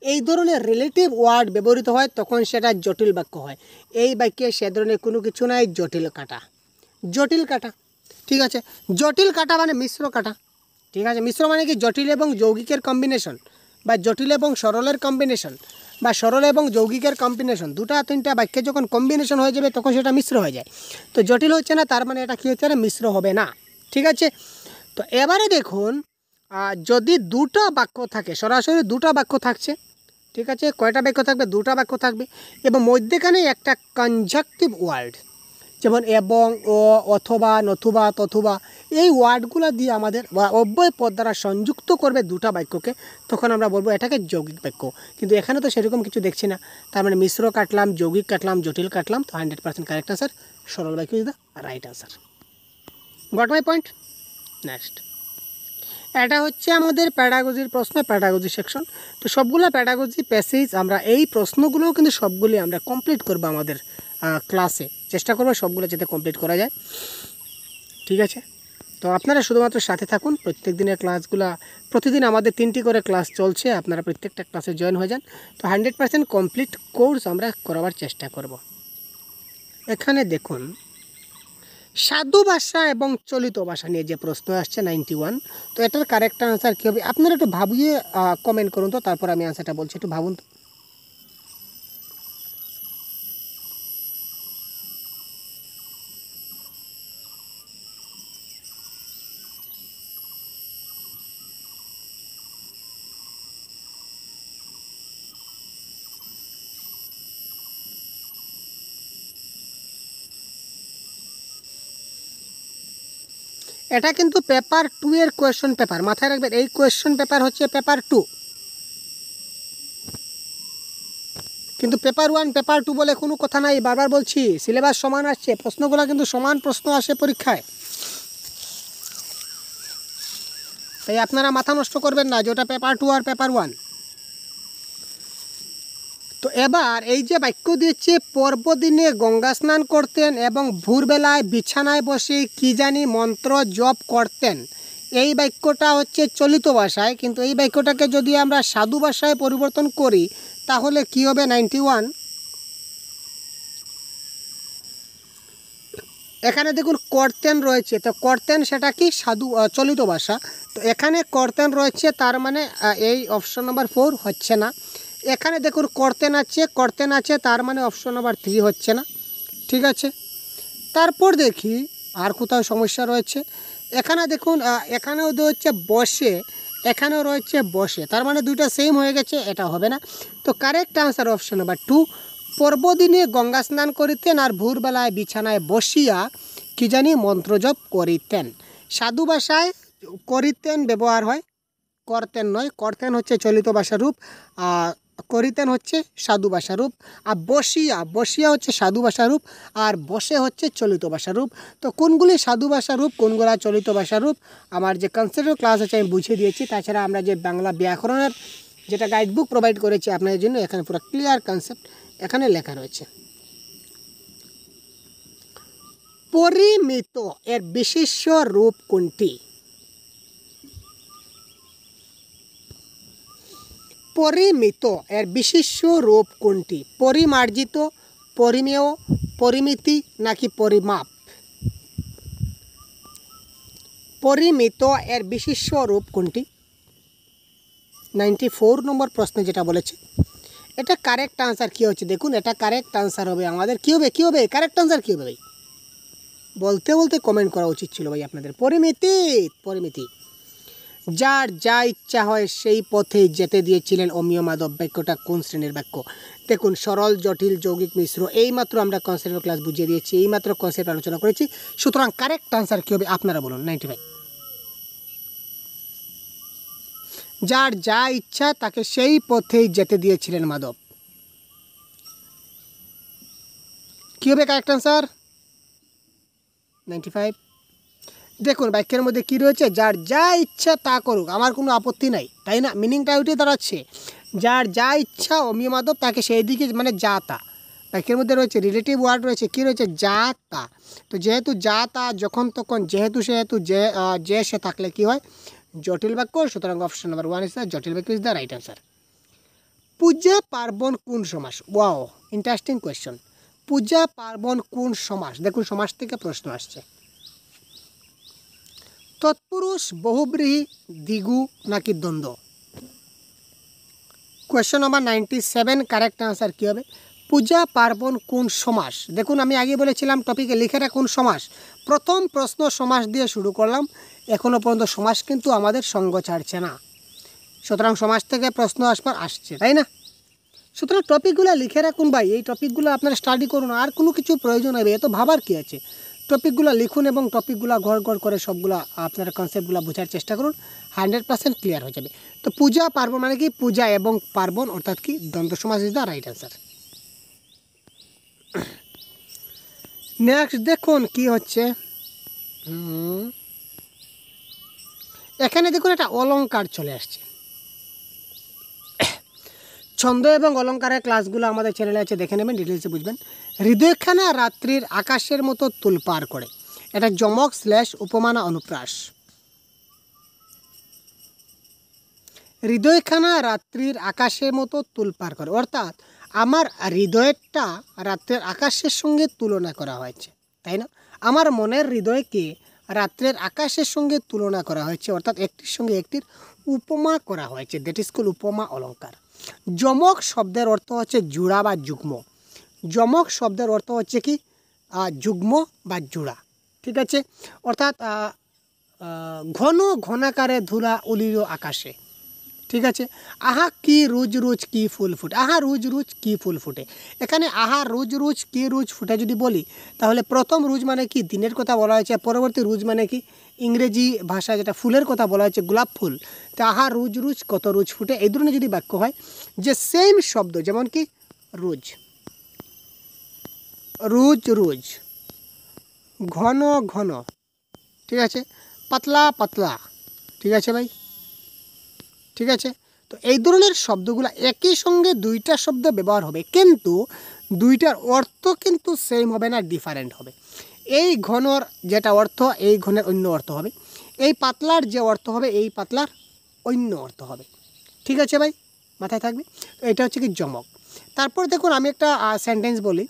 এই ধরনের রিলেটিভ ওয়ার্ড ব্যবহৃত হয় তখন সেটা জটিল বাক্য হয়। এই বাক্যে সে ধরনের কোনো কিছু নাই, জটিল কাটা, জটিল কাটা। ঠিক আছে, জটিল কাটা মানে মিশ্র কাটা। ঠিক আছে, মিশ্র মানে কি? জটিল এবং যৌগিকের কম্বিনেশন, বা জটিল এবং সরলের কম্বিনেশন, বা সরল এবং যৌগিকের কম্বিনেশন, 2-3টা বাক্যে যখন কম্বিনেশন হয়ে যাবে তখন সেটা মিশ্র হয়ে যায়। তো জটিল হচ্ছে না, তার মানে এটা কী হচ্ছে না? মিশ্র হবে না। ঠিক আছে, তো এবারে দেখুন, যদি 2টা বাক্য থাকে, সরাসরি 2টা বাক্য থাকছে, ঠিক আছে, কয়টা বাক্য থাকবে? 2টা বাক্য থাকবে, এবং মধ্যেখানে একটা কনজাংটিভ ওয়ার্ড, যেমন এবং, ও, অথবা, নতুবা, তথুবা, এই ওয়ার্ডগুলো দিয়ে আমাদের অব্যয় পদ দ্বারা সংযুক্ত করবে 2টা বাক্যকে, তখন আমরা বলবো এটাকে যৌগিক বাক্য। কিন্তু এখানে তো সেরকম কিছু দেখছি না, তার মানে মিশ্র কাটলাম, যৌগিক কাটলাম, জটিল কাটলাম, তো 100% কারেক্ট আনসার সরল বাক্য is the right answer. Got my point? Next, এটা হচ্ছে আমাদের প্যাডাগজির প্রশ্ন, প্যাডাগজি সেকশন। তো সবগুলো প্যাডাগজি প্যাসেজ আমরা এই প্রশ্নগুলোও কিন্তু সবগুলি আমরা কমপ্লিট করবো আমাদের ক্লাসে, চেষ্টা করবো সবগুলো যাতে কমপ্লিট করা যায়। ঠিক আছে, তো আপনারা শুধুমাত্র সাথে থাকুন। প্রত্যেক দিনের ক্লাসগুলো, প্রতিদিন আমাদের 3টি করে ক্লাস চলছে, আপনারা প্রত্যেকটা ক্লাসে জয়েন হয়ে যান। তো 100% কমপ্লিট কোর্স আমরা করাবার চেষ্টা করব। এখানে দেখুন, সাধু ভাষা এবং চলিত ভাষা নিয়ে যে প্রশ্ন আসছে 91, তো এটার কারেক্ট আনসার কী হবে? আপনারা একটু ভাবিয়ে কমেন্ট করুন তো, তারপর আমি আনসারটা বলছি, একটু ভাবুন তো। এটা কিন্তু পেপার 2 এর কোয়েশ্চন পেপার, মাথায় রাখবেন, এই কোয়েশ্চন পেপার হচ্ছে পেপার 2, কিন্তু পেপার 1 পেপার 2 বলে কোনো কথা নাই। বারবার বলছি, সিলেবাস সমান আসছে, প্রশ্নগুলো কিন্তু সমান প্রশ্ন আসে পরীক্ষায়, তাই আপনারা মাথা নষ্ট করবেন না যে ওটা পেপার 2 আর পেপার 1। তো এবার এই যে বাক্য দিচ্ছে, পর্বদিনে গঙ্গা স্নান করতেন এবং ভোরবেলায় বিছানায় বসে কি জানি মন্ত্র জপ করতেন, এই বাক্যটা হচ্ছে চলিত ভাষায়, কিন্তু এই বাক্যটাকে যদি আমরা সাধু ভাষায় পরিবর্তন করি তাহলে কি হবে? 91। এখানে দেখুন করতেন রয়েছে, তো করতেন সেটা কি? সাধু, চলিত ভাষা। তো এখানে করতেন রয়েছে, তার মানে এই অপশন নাম্বার 4 হচ্ছে না। এখানে দেখুন করতেন আছে, তার মানে অপশন নাম্বার 3 হচ্ছে না। ঠিক আছে, তারপর দেখি আর কোথাও সমস্যা রয়েছে। এখানে দেখুন, এখানেও হচ্ছে বসে, এখানেও রয়েছে বসে, তার মানে দুইটা সেম হয়ে গেছে, এটা হবে না। তো কারেক্ট আনসার অপশন নাম্বার 2, পর্বদিনে গঙ্গা স্নান করিতেন আর ভোরবেলায় বিছানায় বসিয়া কি জানি মন্ত্রজপ করিতেন। সাধু ভাষায় করিতেন ব্যবহার হয়, করতেন নয়। করতেন হচ্ছে চলিত ভাষার রূপ, করিতেন হচ্ছে সাধু ভাষা রূপ, আর বসিয়া হচ্ছে সাধু ভাষা রূপ, আর বসে হচ্ছে চলিত ভাষা রূপ। তো কোনগুলি সাধু ভাষা রূপ, কোনগুলা চলিত ভাষা রূপ, আমার যে কনসেপ্টের ক্লাস আছে আমি বুঝিয়ে দিয়েছি। তাছাড়া আমরা যে বাংলা ব্যাকরণের যেটা গাইডবুক প্রোভাইড করেছি আপনাদের জন্য, এখানে পুরো ক্লিয়ার কনসেপ্ট এখানে লেখা রয়েছে পরিমিত এর বিশেষ্য রূপ কোনটি? পরিমিত এর বিশেষ্য রূপ কোনটি? পরিমার্জিত, পরিমেয়, পরিমিতি নাকি পরিমাপ? পরিমিত এর বিশেষ্য রূপ কোনটি? 94 নম্বর প্রশ্নে যেটা বলেছে এটা কারেক্ট আনসার কী হচ্ছে দেখুন, এটা কারেক্ট আনসার হবে আমাদের কী হবে কারেক্ট আনসার কী হবে ভাই? বলতে বলতে কমেন্ট করা উচিত ছিল ভাই আপনাদের। পরিমিতি। যার যা ইচ্ছা হয় সেই পথে যেতে দিয়েছিলেন অমিয় মাধব বাক্যটা কোন শ্রেণীর বাক্য? দেখুন সরল, জটিল, যৌগিক, মিশ্র, এইমাত্র আমরা কনসেপ্টের ক্লাস বুঝিয়ে দিয়েছি, এইমাত্র কনসেপ্ট আলোচনা করেছি। সুতরাং কারেক্ট আনসার কী হবে আপনারা বলুন। 95। যার যা ইচ্ছা তাকে সেই পথেই যেতে দিয়েছিলেন মাধব। কী হবে কারেক্ট আনসার? 95। দেখুন বাক্যের মধ্যে কী রয়েছে? যার যা ইচ্ছা তা করুক, আমার কোনো আপত্তি নাই, তাই না? মিনিংটা ওইটাই দাঁড়াচ্ছে, যার যা ইচ্ছা অমিয় মাধব তাকে সেই দিকে, মানে যা তা। বাক্যের মধ্যে রয়েছে রিলেটিভ ওয়ার্ড রয়েছে, কী রয়েছে? যা তা। তো যেহেতু যা তা, যখন তখন, যেহেতু সেহেতু, যে সে থাকলে কী হয়? জটিল বাক্য। সুতরাং অপশন নাম্বার 1 ইজ দ্য জটিল বাক্য ইজ দ্য রাইট আনসার। পূজা পার্বণ কোন সমাস? Wow, interesting question. পূজা পার্বণ কোন সমাস? দেখুন সমাস থেকে প্রশ্ন আসছে। তৎপুরুষ, বহুব্রীহি, দ্বিগু নাকি দ্বন্দ্ব? কোয়েশ্চন নাম্বার 97 কারেক্ট আনসার কী হবে? পূজা পার্বণ কোন সমাস? দেখুন আমি আগে বলেছিলাম টপিকে লিখে রাখুন সমাস। প্রথম প্রশ্ন সমাস দিয়ে শুরু করলাম, এখনও পর্যন্ত সমাস কিন্তু আমাদের সঙ্গ ছাড়ছে না। সুতরাং সমাস থেকে প্রশ্ন আসছে, তাই না? সুতরাং টপিকগুলো লিখে রাখুন ভাই, এই টপিকগুলো আপনারা স্টাডি করুন, আর কোনো কিছু প্রয়োজন হবে এত ভাবার কী আছে? টপিকগুলো লিখুন এবং টপিকগুলো ঘর করে সবগুলো আপনারা কনসেপ্টগুলো বোঝার চেষ্টা করুন, 100% ক্লিয়ার হয়ে যাবে। তো পূজা পার্বণ মানে কি? পূজা এবং পার্বণ অর্থাৎ কি? দ্বন্দ্ব সমাস is the right answer. Next দেখুন কি হচ্ছে, এখানে দেখুন একটা অলংকার চলে আসছে। ছন্দ এবং অলংকারের ক্লাসগুলো আমাদের চ্যানেলে আছে, দেখে নেবেন, ডিটেলসে বুঝবেন। হৃদয়খানা রাত্রির আকাশের মতো তুলপার করে, এটা যমক / উপমানা অনুপ্রাস। হৃদয়খানা রাত্রির আকাশের মতো তুলপার করে, অর্থাৎ আমার হৃদয়টা রাত্রের আকাশের সঙ্গে তুলনা করা হয়েছে, তাই না? আমার মনের হৃদয়কে রাত্রের আকাশের সঙ্গে তুলনা করা হয়েছে, অর্থাৎ একটির সঙ্গে একটির উপমা করা হয়েছে, দ্যাট ইজ কল্ড উপমা অলংকার। যমক শব্দের অর্থ হচ্ছে জোড়া বা যুগ্ম। যমক শব্দের অর্থ হচ্ছে কি? যুগ্ম বা জোড়া, ঠিক আছে? অর্থাৎ ঘন ঘনাকারে ধুলা উলিল আকাশে, ঠিক আছে? আহা কি রোজ রোজ কি ফুল ফুটে, আহা রোজ রোজ কি ফুল ফুটে। এখানে আহা রোজ রোজ কি রোজ ফুটে যদি বলি, তাহলে প্রথম রোজ মানে কি? দিনের কথা বলা হয়েছে। পরবর্তী রোজ মানে কি? ইংরেজি ভাষায় যেটা ফুলের কথা বলা হয়েছে, গোলাপ ফুল। তো আহা রোজ রোজ কত রোজ ফুটে, এই ধরনের যদি বাক্য হয়, যে সেম শব্দ, যেমন কি রোজ, রোজ রোজ, ঘন ঘন, ঠিক আছে? পাতলা পাতলা, ঠিক আছে ভাই, ঠিক আছে? তো এই ধরনের শব্দগুলো একই সঙ্গে দুইটা শব্দ ব্যবহার হবে, কিন্তু দুইটার অর্থ কিন্তু সেম হবে না, ডিফারেন্ট হবে। এই ঘনর যেটা অর্থ, এই ঘনের অন্য অর্থ হবে। এই পাতলার যে অর্থ হবে, এই পাতলার অন্য অর্থ হবে, ঠিক আছে ভাই? মাথায় থাকবে। এটা হচ্ছে কি যমক। তারপর দেখুন আমি একটা সেন্টেন্স বলি।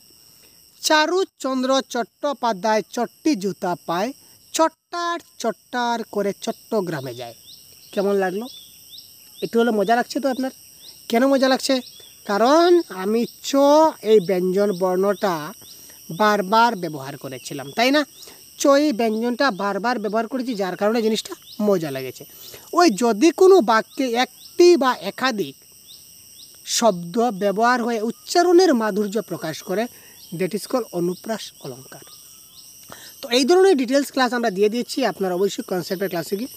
চারুচন্দ্র চট্টোপাধ্যায় চট্টি জুতা পায়, চট্টার চট্টার করে চট্টগ্রামে যায়। কেমন লাগলো? একটু হলে মজা লাগছে তো আপনার? কেন মজা লাগছে? কারণ আমি এই ব্যঞ্জন বর্ণটা বারবার ব্যবহার করেছিলাম, তাই না? এই ব্যঞ্জনটা বারবার ব্যবহার করেছি, যার কারণে জিনিসটা মজা লেগেছে। ওই যদি কোনো বাক্যে একটি বা একাধিক শব্দ ব্যবহার হয়ে উচ্চারণের মাধুর্য প্রকাশ করে, দ্যাট ইজ কল্ড অনুপ্রাস অলঙ্কার। তো এই ধরনের ডিটেলস ক্লাস আমরা দিয়ে দিয়েছি, আপনারা অবশ্যই কনসেপ্টের ক্লাসে গিয়ে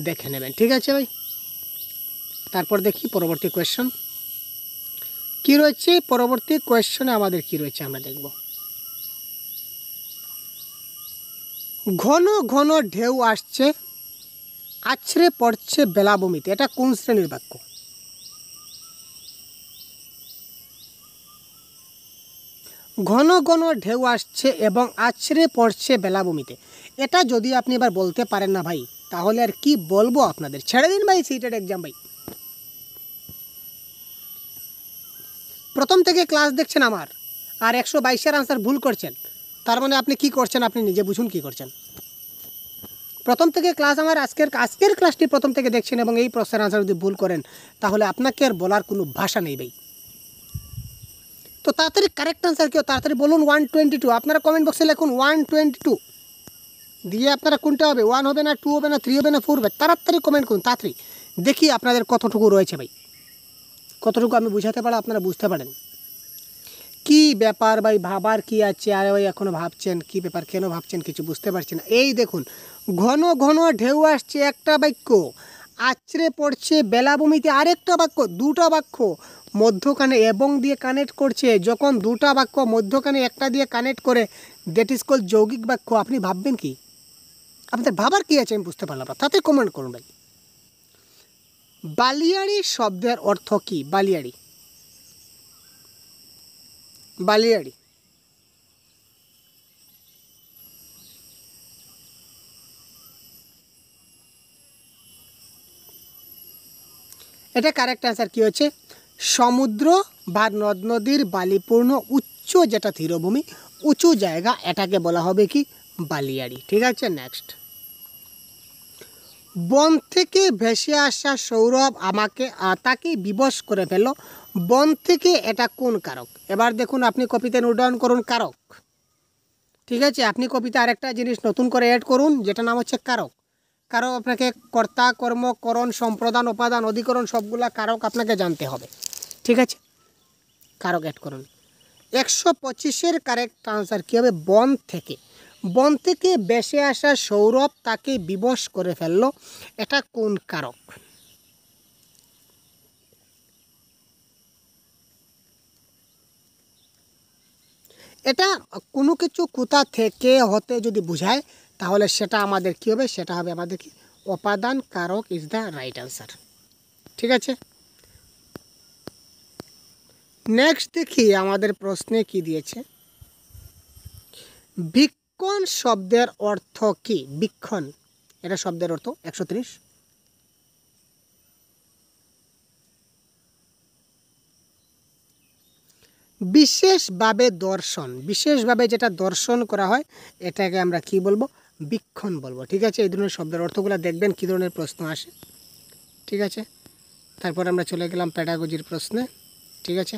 দেখে নেবেন, ঠিক আছে ভাই? তারপর দেখি পরবর্তী কোয়েশ্চন কী রয়েছে। পরবর্তী কোয়েশ্চনে আমাদের কী রয়েছে আমরা দেখব। ঘন ঘন ঢেউ আসছে, আছড়ে পড়ছে বেলাভূমিতে, এটা কোন শ্রেণীর বাক্য? ঘন ঘন ঢেউ আসছে এবং আছড়ে পড়ছে বেলাভূমিতে। এটা যদি আপনি এবার বলতে পারেন না ভাই, তাহলে আর কি বলবো আপনাদের। ছেড়ে দিন ভাই সিটেড এক্সাম ভাই। প্রথম থেকে ক্লাস দেখছেন আমার, আর 122-এর আনসার ভুল করছেন, তার মানে আপনি কি করছেন আপনি নিজে বুঝুন কি করছেন। প্রথম থেকে ক্লাস আমার আজকের ক্লাসটি প্রথম থেকে দেখছেন এবং এই প্রশ্নের আনসার যদি ভুল করেন, তাহলে আপনাকে আর বলার কোনো ভাষা নেই ভাই। তো তাড়াতাড়ি কারেক্ট আনসার কেউ তাড়াতাড়ি বলুন 122। আপনারা কমেন্ট বক্সে লিখুন 122 দিয়ে আপনারা কোনটা হবে, 1 হবে না, 2 হবে না, 3 হবে না, 4 হবে, তাড়াতাড়ি কমেন্ট করুন তাড়াতাড়ি। দেখি আপনাদের কতটুকু রয়েছে ভাই, কতটুকু আমি বুঝাতে পারি আপনারা বুঝতে পারেন। কি ব্যাপার ভাই, ভাবার কি আছে? আরে ভাই এখনও ভাবছেন কি ব্যাপার, কেন ভাবছেন কিছু বুঝতে পারছেন না। এই দেখুন ঘন ঘন ঢেউ আসছে একটা বাক্য, আছড়ে পড়ছে বেলাভূমিতে আরেকটা বাক্য, দুটা বাক্য মধ্যখানে এবং দিয়ে কানেক্ট করছে। যখন দুটা বাক্য মধ্যখানে একটা দিয়ে কানেক্ট করে, দ্যাট ইজ কল যৌগিক বাক্য। আপনি ভাববেন কি, আপনাদের ভাবার কি আছে আমি বুঝতে পারলাম না, তাতে কমেন্ট করুন ভাই। বালিয়াড়ি শব্দের অর্থ কি? বালিয়াড়ি, বালিয়াড়ি এটা কারেক্ট অ্যান্সার কি হচ্ছে? সমুদ্র বা নদ নদীর বালিপূর্ণ উচ্চ যেটা তীরভূমি, উঁচু জায়গা, এটাকে বলা হবে কি? বালিয়াড়ি। ঠিক আছে, নেক্সট। বন থেকে ভেসে আসা সৌরভ আমাকে তাকে বিবশ করে ফেল। বন থেকে এটা কোন কারক? এবার দেখুন আপনি কপিতে নোট ডাউন করুন কারক। ঠিক আছে, আপনি কপিতে আরেকটা জিনিস নতুন করে অ্যাড করুন, যেটা নাম হচ্ছে কারক। কারক আপনাকে কর্তা, কর্ম, করণ, সম্প্রদান, উপাদান, অধিকরণ সবগুলা কারক আপনাকে জানতে হবে। ঠিক আছে, কারক অ্যাড করুন। 125-এর কারেক্ট আনসার কী হবে? বন থেকে। বন থেকে ভেসে আসা সৌরভ তাকে বিবশ করে ফেলল, এটা কোন কারক? এটা কোনো কিছু কোথা থেকে হতে যদি বোঝায়, তাহলে সেটা আমাদের কী হবে? সেটা হবে আমাদের কি? উপাদান কারক ইজ দ্য রাইট আনসার। ঠিক আছে, নেক্সট দেখি আমাদের প্রশ্নে কি দিয়েছে। বীক্ষণ শব্দের অর্থ কি? বীক্ষণ এটা শব্দের অর্থ 130। বিশেষভাবে দর্শন, বিশেষভাবে যেটা দর্শন করা হয় এটাকে আমরা কি বলবো? বীক্ষণ বলবো। ঠিক আছে, এই ধরনের শব্দের অর্থগুলো দেখবেন কী ধরনের প্রশ্ন আসে। ঠিক আছে, তারপর আমরা চলে গেলাম প্যাডাগজির প্রশ্নে। ঠিক আছে,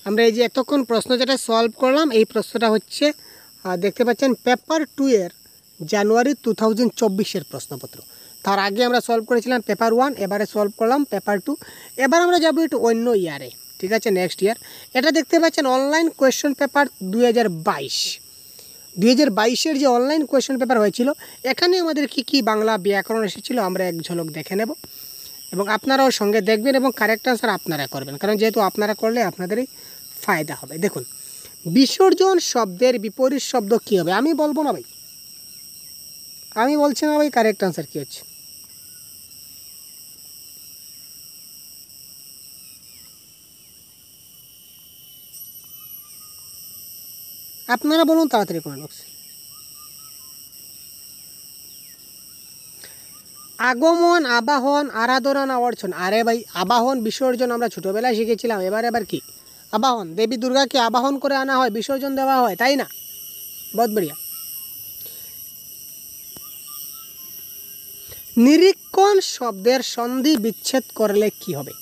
আমরা এই যে এতক্ষণ প্রশ্ন যেটা সলভ করলাম, এই প্রশ্নটা হচ্ছে দেখতে পাচ্ছেন পেপার 2-এর জানুয়ারি 2024-এর প্রশ্নপত্র। তার আগে আমরা সলভ করেছিলাম পেপার 1, এবারে সলভ করলাম পেপার 2। এবার আমরা যাবো একটু অন্য ইয়ারে। ঠিক আছে, নেক্সট ইয়ার। এটা দেখতে পাচ্ছেন অনলাইন কোয়েশ্চেন পেপার 2022-এর যে অনলাইন কোয়েশ্চেন পেপার হয়েছিল, এখানে আমাদের কি কি বাংলা ব্যাকরণ এসেছিলো আমরা এক ঝলক দেখে নেব, এবং আপনারাও সঙ্গে দেখবেন এবং কারেক্ট আনসার আপনারা করবেন, কারণ যেহেতু আপনারা করলে আপনাদেরই ফায়দা হবে। দেখুন, বিসর্জন শব্দের বিপরীত শব্দ কী হবে? আমি বলবো না ভাই, আমি বলছি না ভাই, কারেক্ট আনসার কী হচ্ছে? আপনারা বলুন তাড়াতাড়ি কমেন্ট বক্সে। আগমন, আবাহন, আরাধনা না অর্চন? আরে ভাই, আবাহন বিসর্জন আমরা ছোটোবেলায় শিখেছিলাম, এবার কি? আবাহন, দেবী দুর্গাকে আবাহন করে আনা হয়, বিসর্জন দেওয়া হয়, তাই না? বহুত বঢ়িয়া। নিরীক্ষণ শব্দের সন্ধি বিচ্ছেদ করলে কি হবে?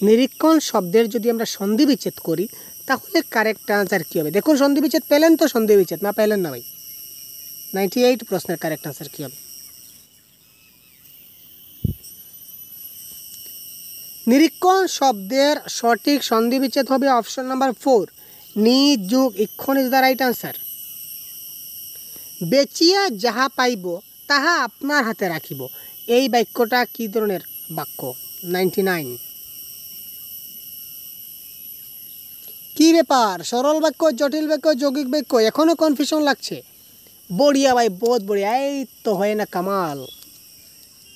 নিরীক্ষণ শব্দের যদি আমরা সন্ধি বিচ্ছেদ করি, তাহলে কারেক্ট আনসার কী হবে? দেখুন, সন্ধি বিচ্ছেদ পেলেন তো? সন্ধি বিচ্ছেদ না পেলেন না ভাই? 98 প্রশ্নের কারেক্ট আনসার কী হবে? নিরীক্ষণ শব্দের সঠিক সন্ধি বিচ্ছেদ হবে অপশন নাম্বার 4, নিজ যুগ ইক্ষণ ইজ দ্য রাইট আনসার। বেচিয়া যাহা পাইব তাহা আপনার হাতে রাখিব, এই বাক্যটা কী ধরনের বাক্য? 99। কী ব্যাপার, সরল বাক্য, জটিল বাক্য, যৌগিক বাক্য, এখনও কনফিউশন লাগছে? বড়িয়া ভাই, বহুত বড়িয়া, এই তো হয় না কামাল।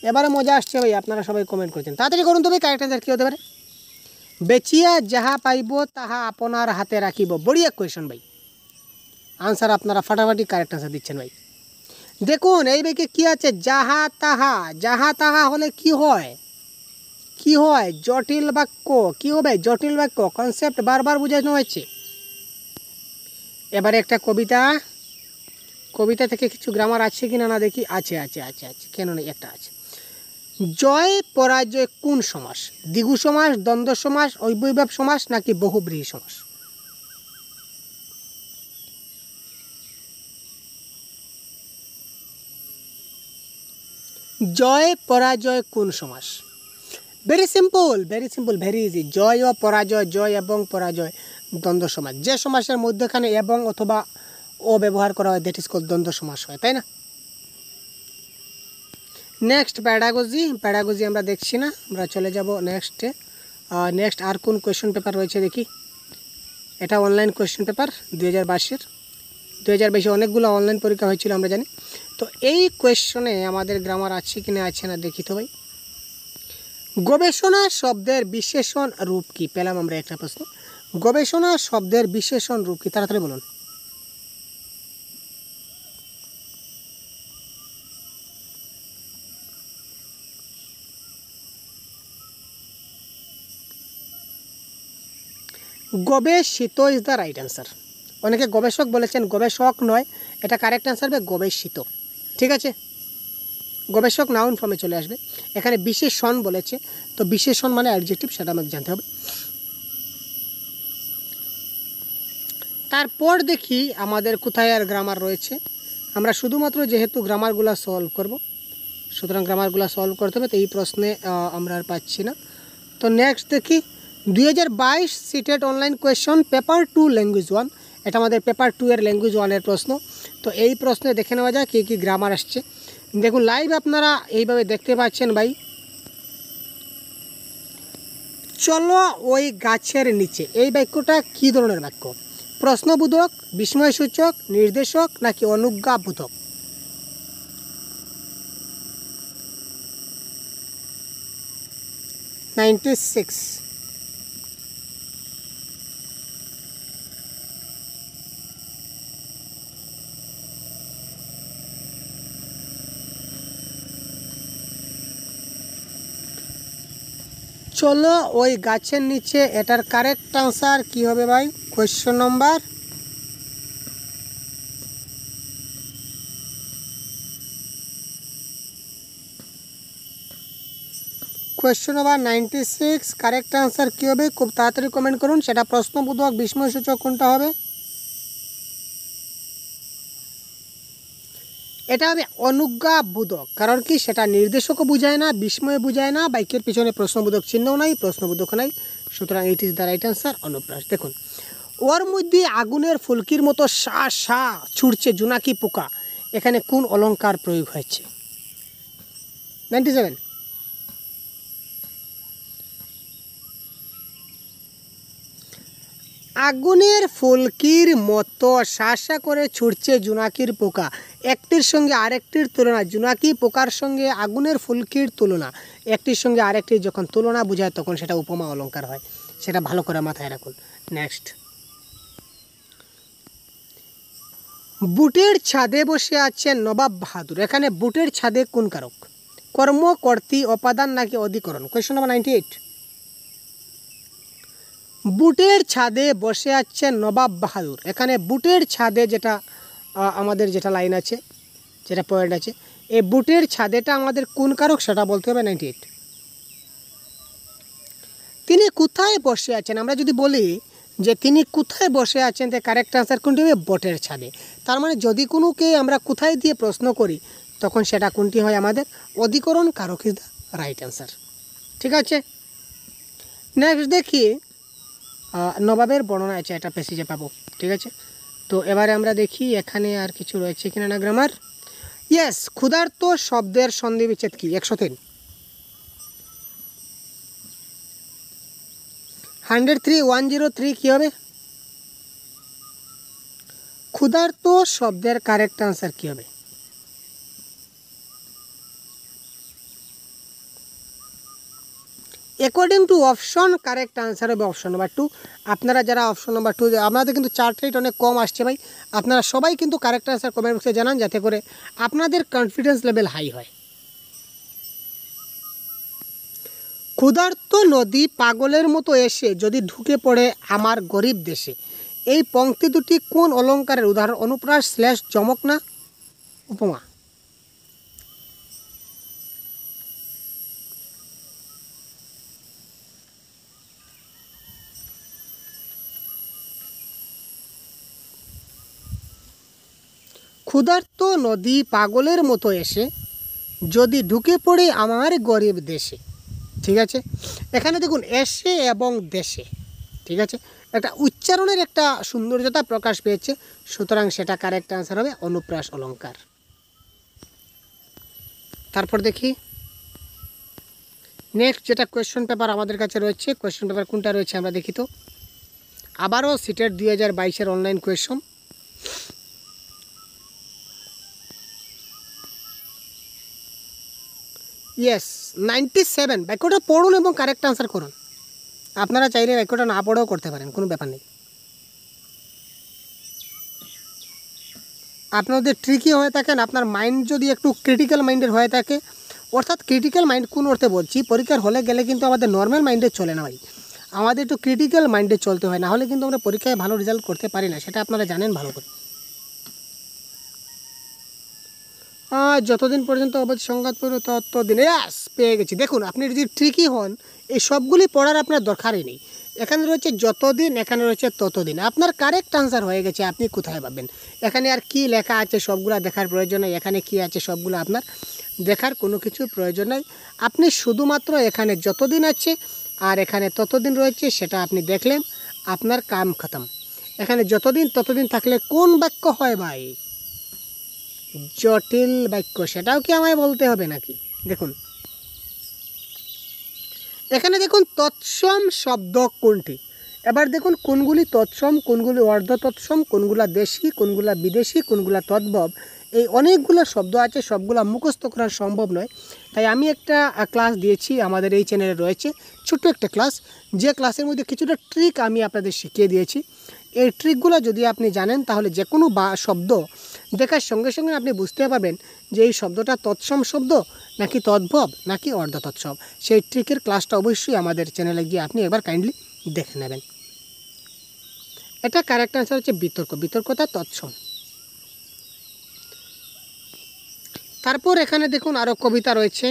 এবারে মজা আসছে ভাই, আপনারা সবাই কমেন্ট করছেন, তাড়াতাড়ি করুন। তবে কারেক্ট অ্যান্সার কী হতে পারে? বেচিয়া যাহা পাইব তাহা আপনার হাতে রাখিব। বড়িয়া কোয়েশন ভাই, আনসার আপনারা ফাটাফাটি কারেক্ট আনসার দিচ্ছেন ভাই। দেখুন এই ব্যাগে কি আছে, যাহা তাহা। যাহা তাহা হলে কি হয়, কি হয়? জটিল বাক্য। কি হবে? জটিল বাক্য। কনসেপ্ট বারবার বোঝানো হয়েছে। এবারে একটা কবিতা, কবিতা থেকে কিছু গ্রামার আছে কি না না দেখি। আছে আছে আছে আছে, কেন নেই, একটা আছে। জয় পরাজয় কোন সমাস? দ্বিগু সমাস, দ্বন্দ্ব সমাস, অব্যয়ভাব সমাস নাকি বহুব্রীহি সমাস? জয় পরাজয় কোন সমাস? Very simple, very simple, very easy. জয় ও পরাজয়, জয় এবং পরাজয় দ্বন্দ্ব সমাস। যে সমাসের মধ্যখানে এবং অথবা ও ব্যবহার করা হয় দ্যাট ইজ কল্ড দ্বন্দ্ব সমাস হয়, তাই না? Next pedagogy. প্যাডাগজি আমরা দেখছি না, আমরা চলে যাব নেক্সটে। নেক্সট আর কোন কোয়েশ্চন পেপার রয়েছে দেখি। এটা অনলাইন কোয়েশ্চন পেপার 2022-এর। 2022-এ অনেকগুলো অনলাইন পরীক্ষা হয়েছিল আমরা জানি। তো এই কোয়েশ্চনে আমাদের গ্রামার আছে কি না আছে না দেখি তো ভাই। গবেষণা শব্দের বিশেষণ রূপ কি? পেলাম আমরা একটা প্রশ্ন। গবেষণা শব্দের বিশেষণ রূপ কি? তাড়াতাড়ি বলুন। গবেষিত ইজ দ্য রাইট অ্যান্সার। অনেকে গবেষক বলেছেন, গবেষক নয়, এটা কারেক্ট অ্যান্সার হবে গবেষিত। ঠিক আছে, গবেষক নাউন ফর্মে চলে আসবে। এখানে বিশেষণ বলেছে, তো বিশেষণ মানে অ্যাডজেক্টিভ, সেটা আমাকে জানতে হবে। তারপর দেখি আমাদের কোথায় আর গ্রামার রয়েছে। আমরা শুধুমাত্র যেহেতু গ্রামারগুলো সলভ করব, সুতরাং গ্রামারগুলো সলভ করতে হবে, তো এই প্রশ্নে আমরা আর পাচ্ছি না। তো নেক্সট দেখি 2022 CTET online question paper 2 language 1। এটা আমাদের পেপার 2 এর ল্যাঙ্গুয়েজ 1-এর প্রশ্ন। তো এই প্রশ্নে দেখে নেওয়া যায় কী কী গ্রামার আসছে। দেখুন লাইভ আপনারা এইভাবে দেখতে পাচ্ছেন ভাই। চলো ওই গাছের নিচে, এই বাক্যটা কী ধরনের বাক্য? প্রশ্নবোধক, বিস্ময়সূচক, নির্দেশক নাকি অনুজ্ঞাবোধক? $96। চলো ওই গাছের নিচে, এটার কারেক্ট আনসার কি হবে ভাই? Question number question number 96 correct answer কী হবে? খুব তাড়াতাড়ি কমেন্ট করুন। সেটা প্রশ্নবোধক, বিস্ময়সূচক কোনটা হবে? এটা হবে অনুজ্ঞাবোধক। কারণ কি, সেটা নির্দেশকও বুঝায় না, বিস্ময় বুঝায় না, বাইকের পিছনে প্রশ্নবোধক চিহ্নও নাই, প্রশ্নবোধক নাই, সুতরাং it is the right answer অনুপ্রাস। দেখুন, ওর মধ্যে আগুনের ফুলকির মতো সা সা ছুটছে জোনাকি পোকা, এখানে কোন অলঙ্কার প্রয়োগ হয়েছে? 97। আগুনের ফুলকির মতো শাসা করে ছুটছে জোনাকির পোকা, একটির সঙ্গে আরেকটির তুলনা। জোনাকি পোকার সঙ্গে আগুনের ফুলকির তুলনা, একটির সঙ্গে আরেকটির যখন তুলনা বোঝায় তখন সেটা উপমা অলঙ্কার হয়। সেটা ভালো করে মাথায় রাখুন। নেক্সট, বুটের ছাদে বসে আছেন নবাব বাহাদুর, এখানে বুটের ছাদে কোন কারক? কর্ম, কর্তৃ, অপাদান নাকি অধিকরণ? Question number 98। বুটের ছাদে বসে আছেন নবাব বাহাদুর, এখানে বুটের ছাদে যেটা আমাদের যেটা লাইন আছে, যেটা পয়েন্ট আছে, এই বুটের ছাদেটা আমাদের কোন কারক সেটা বলতে হবে। 98। তিনি কোথায় বসে আছেন, আমরা যদি বলি যে তিনি কোথায় বসে আছেন, তো কারেক্ট আনসার কোনটি হবে? বটের ছাদে। তার মানে যদি কোনোকে আমরা কোথায় দিয়ে প্রশ্ন করি তখন সেটা কোনটি হয়? আমাদের অধিকরণ কারক ইজ দ্য রাইট আনসার। ঠিক আছে, নেক্সট দেখি নবাবের বর্ণনা আছে, এটা পেসিজে পাবো। ঠিক আছে, তো এবারে আমরা দেখি এখানে আর কিছু রয়েছে কিনা না গ্রামার। ইয়েস, ক্ষুধার্ত শব্দের সন্ধি বিচ্ছেদ কি? 103। 103 103 কী হবে? ক্ষুধার্ত শব্দের কারেক্ট আনসার কী হবে? According to option correct answer হবে অপশন নাম্বার 2। আপনারা যারা অপশন নাম্বার 2, আপনাদের কিন্তু চার্ট রেট অনেক কম আসছে ভাই, আপনারা সবাই কিন্তু কারেক্ট আনসার কমেন্ট বক্সে জানান, যাতে করে আপনাদের কনফিডেন্স লেভেল হাই হয়। ক্ষুধার্ত নদী পাগলের মতো এসে যদি ঢুকে পড়ে আমার গরিব দেশে, এই পংক্তি দুটি কোন অলঙ্কারের উদাহরণ? অনুপ্রাস / যমক না উপমা? ক্ষুধার্ত নদী পাগলের মতো এসে যদি ঢুকে পড়ে আমার গরিব দেশে, ঠিক আছে। এখানে দেখুন এসে এবং দেশে, ঠিক আছে, একটা উচ্চারণের একটা সৌন্দর্যতা প্রকাশ পেয়েছে, সুতরাং সেটা কারেক্ট আনসার হবে অনুপ্রাস অলঙ্কার। তারপর দেখি নেক্সট যেটা কোয়েশ্চন পেপার আমাদের কাছে রয়েছে, কোয়েশ্চন পেপার কোনটা রয়েছে আমরা দেখি তো। আবারও সিটেট 2022-এর অনলাইন কোয়েশ্চন। ইয়েস 97। বাক্যটা পড়ুন এবং কারেক্ট আনসার করুন। আপনারা চাইলে বাক্যটা না পড়েও করতে পারেন, কোনো ব্যাপার নেই। আপনাদের ট্রিকি হয়ে থাকেন, আপনার মাইন্ড যদি একটু ক্রিটিক্যাল মাইন্ডের হয়ে থাকে, অর্থাৎ ক্রিটিক্যাল মাইন্ড কোন অর্থে বলছি, পরীক্ষার হলে গেলে কিন্তু আমাদের নর্মাল মাইন্ডে চলে না ভাই, আমাদের একটু ক্রিটিক্যাল মাইন্ডে চলতে হয়, না হলে কিন্তু আমরা পরীক্ষায় ভালো রেজাল্ট করতে পারি না, সেটা আপনারা জানেন ভালো করে। যতদিন পর্যন্ত অবধি সংঘাত পড়বে ততদিন। ইয়াস, পেয়ে গেছি। দেখুন আপনি যদি ট্রিকি হন, এই সবগুলি পড়ার আপনার দরকারই নেই। এখানে রয়েছে যতদিন, এখানে রয়েছে ততদিন, আপনার কারেক্ট আনসার হয়ে গেছে। আপনি কোথায় পাবেন? এখানে আর কি লেখা আছে সবগুলো দেখার প্রয়োজন নেই, এখানে কি আছে সবগুলো আপনার দেখার কোনো কিছু প্রয়োজন নেই। আপনি শুধুমাত্র এখানে যতদিন আছে আর এখানে ততদিন রয়েছে সেটা আপনি দেখলেন, আপনার কাম খতম। এখানে যতদিন ততদিন থাকলে কোন বাক্য হয় ভাই? জটিল বাক্য। সেটাও কি আমায় বলতে হবে নাকি? দেখুন এখানে দেখুন তৎসম শব্দ কোনটি। এবার দেখুন কোনগুলি তৎসম, কোনগুলি অর্ধ তৎসম, কোনগুলা দেশি, কোনগুলা বিদেশি, কোনগুলা তদ্ভব। এই অনেকগুলো শব্দ আছে, সবগুলো মুখস্থ করা সম্ভব নয়। তাই আমি একটা ক্লাস দিয়েছি, আমাদের এই চ্যানেলে রয়েছে ছোট্ট একটা ক্লাস, যে ক্লাসের মধ্যে কিছুটা ট্রিক আমি আপনাদের শিখিয়ে দিয়েছি। এই ট্রিকগুলো যদি আপনি জানেন, তাহলে যে কোনো শব্দ দেখার সঙ্গে সঙ্গে আপনি বুঝতে পারবেন যে এই শব্দটা তৎসম শব্দ নাকি তদ্ভব নাকি অর্ধ তৎসম। সেই ট্রিকের ক্লাসটা অবশ্যই আমাদের চ্যানেলে গিয়ে আপনি একবার কাইন্ডলি দেখে নেবেন। এটা কারেক্ট আনসার হচ্ছে বিতর্ক, বিতর্কতা তৎসম। তারপর এখানে দেখুন আরও কবিতা রয়েছে,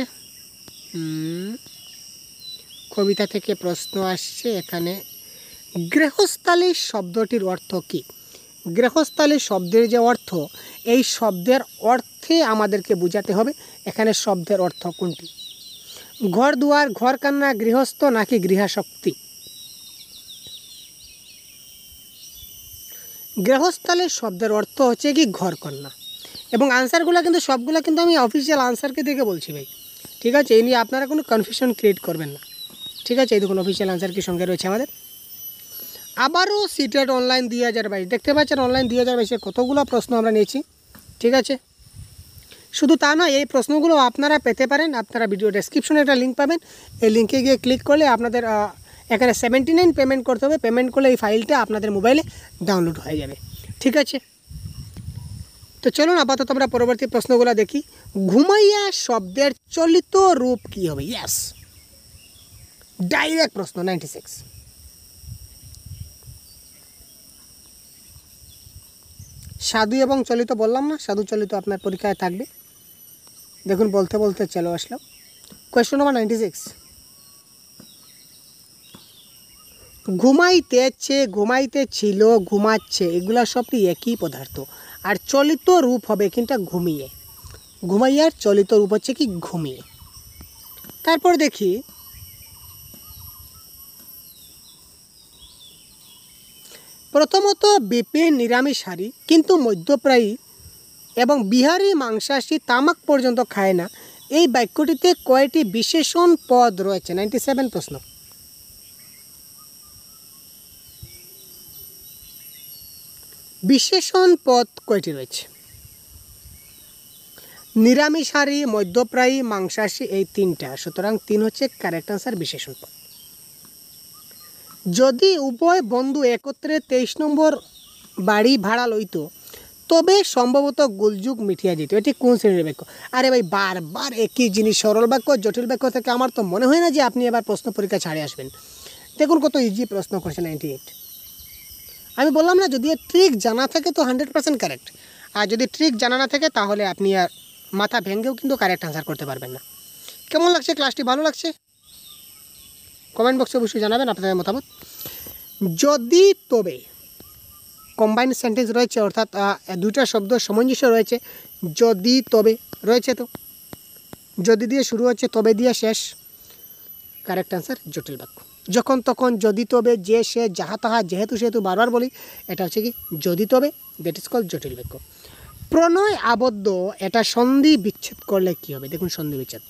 কবিতা থেকে প্রশ্ন আসছে। এখানে গৃহস্থালী শব্দটির অর্থ কী? গৃহস্থালী শব্দের যে অর্থ, এই শব্দের অর্থে আমাদেরকে বোঝাতে হবে এখানে শব্দের অর্থ কোনটি। ঘর দুয়ার, ঘর কান্না, গৃহস্থ নাকি গৃহাশক্তি? গৃহস্থালী শব্দের অর্থ হচ্ছে কি ঘর কন্যা। এবং আনসারগুলো কিন্তু সবগুলো কিন্তু আমি অফিসিয়াল আনসারকে দেখে বলছি ভাই, ঠিক আছে? এই নিয়ে আপনারা কোনো কনফিউশন ক্রিয়েট করবেন না, ঠিক আছে? এই দেখুন অফিসিয়াল আনসার কি সঙ্গে রয়েছে আমাদের। আবারও সিটেট অনলাইন 2022, দেখতে পাচ্ছেন অনলাইন 2022-এ কতগুলো প্রশ্ন আমরা নিয়েছি, ঠিক আছে? শুধু তা নয়, এই প্রশ্নগুলো আপনারা পেতে পারেন, আপনারা ভিডিও ডেসক্রিপশনে একটা লিঙ্ক পাবেন, এই লিঙ্কে গিয়ে ক্লিক করলে আপনাদের এখানে 79 পেমেন্ট করতে হবে। পেমেন্ট করলে এই ফাইলটা আপনাদের মোবাইলে ডাউনলোড হয়ে যাবে, ঠিক আছে? তো চলুন আপাতত আমরা পরবর্তী প্রশ্নগুলো দেখি। ঘুমাইয়া শব্দের চলিত রূপ কী হবে? ইয়েস, ডাইরেক্ট প্রশ্ন 96। সাধু এবং চলিত বললাম না, সাধু চলিত আপনার পরীক্ষায় থাকবে। দেখুন বলতে বলতে চলে আসলো কোয়েশ্চন নাম্বার 96। ঘুমাইতেছে, ঘুমাইতেছিল, ঘুমাচ্ছে, এগুলা সবটি একই পদার্থ। আর চলিত রূপ হবে কিন্তু ঘুমিয়ে। ঘুমাইয়ার চলিত রূপ হচ্ছে কি ঘুমিয়ে। তারপর দেখি প্রথমত বিপিন নিরামিষহারী কিন্তু মধ্যপ্রায়ী এবং বিহারি মাংসাশী, তামাক পর্যন্ত খায় না। এই বাক্যটিতে কয়টি বিশেষণ পদ রয়েছে? 97 প্রশ্ন। বিশেষণ পদ কয়টি রয়েছে? নিরামিষহারী, মধ্যপ্রায়ী, মাংসাশী, এই তিনটা, সুতরাং 3 হচ্ছে কারেক্ট আনসার বিশেষণ পদ। যদি উভয় বন্ধু একত্রে 23 নম্বর বাড়ি ভাড়া লইত তবে সম্ভবত গোলযোগ মিটিয়া যেত। এটি কোন শ্রেণীর বাক্য? আরে ভাই বারবার একই জিনিস, সরল বাক্য জটিল বাক্য থেকে আমার তো মনে হয় না যে আপনি এবার প্রশ্ন পরীক্ষা ছাড়ে আসবেন। দেখুন কত ইজি প্রশ্ন করছে 98। আমি বললাম না, যদি ট্রিক জানা থাকে তো 100% কারেক্ট, আর যদি ট্রিক জানা না থাকে তাহলে আপনি আর মাথা ভেঙেও কিন্তু কারেক্ট আনসার করতে পারবেন না। কেমন লাগছে ক্লাসটি? ভালো লাগছে? কমেন্ট বক্সে অবশ্যই জানাবেন আপনাদের মতামত। যদি তবে কম্বাইন্ড সেন্টেন্স রয়েছে, অর্থাৎ দুইটা শব্দ সামঞ্জস্য রয়েছে। যদি তবে রয়েছে, তো যদি দিয়ে শুরু হচ্ছে, তবে দিয়ে শেষ। কারেক্ট আনসার জটিল বাক্য। যখন তখন, যদি তবে, যে সে, যাহা তাহা, যেহেতু সেহেতু বারবার বলি, এটা হচ্ছে কি যদি তবে, দ্যাট ইজ কল জটিল বাক্য। প্রণয় আবদ্ধ, এটা সন্ধি বিচ্ছেদ করলে কি হবে? দেখুন সন্ধি বিচ্ছেদ।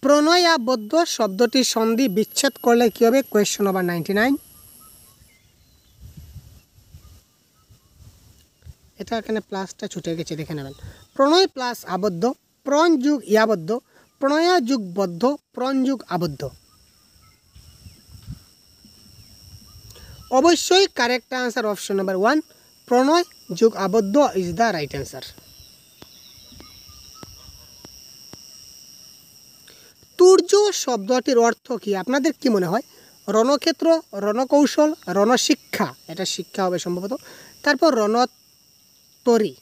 প্রণয় আবদ্ধ শব্দটি সন্ধি বিচ্ছেদ করলে কি হবে? Question number 99। এটা এখানে প্লাসটা ছুটে গেছে, দেখে নেবেন। প্রণয় প্লাস আবদ্ধ, প্রণ যুগ ইয়াবদ্ধ, প্রণয়া যুগ বদ্ধ, প্রণ যুগ আবদ্ধ। অবশ্যই কারেক্ট আনসার অপশন নাম্বার 1, প্রণয় যুগ আবদ্ধ ইজ দ্য রাইট অ্যান্সার। তুর্য শব্দটির অর্থ কি? আপনাদের কি মনে হয়? রণক্ষেত্র, রণকৌশল, রণশিক্ষা, এটা শিক্ষা হবে সম্ভবত। তারপর রণতরী।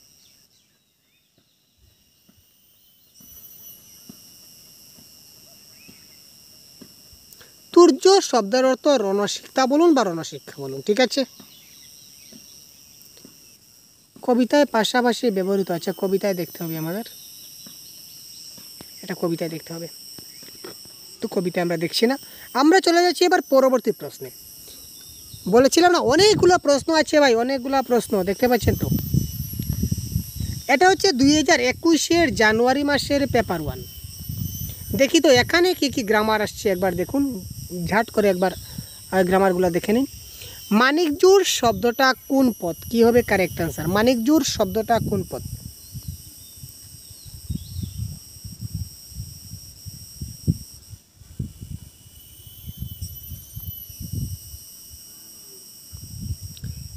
তুর্য শব্দের অর্থ রণশিক্ষা বলুন বা রণশিক্ষা বলুন, ঠিক আছে। কবিতায় পাশাপাশি ব্যবহৃত আছে, কবিতায় দেখতে হবে আমাদের, এটা কবিতায় দেখতে হবে। তো কবিতা আমরা দেখছি না, আমরা চলে যাচ্ছি এবার পরবর্তী প্রশ্নে। বলেছিলাম না অনেকগুলো প্রশ্ন আছে ভাই, অনেকগুলো প্রশ্ন দেখতে পাচ্ছেন তো। এটা হচ্ছে 2021-এর জানুয়ারি মাসের পেপার 1। দেখি তো এখানে কি কি গ্রামার আসছে একবার দেখুন, ঝাট করে একবার গ্রামারগুলো দেখে নিন। মানিকজোড় শব্দটা কোন পদ? কি হবে কারেক্ট আনসার? মানিকজোড় শব্দটা কোন পদ?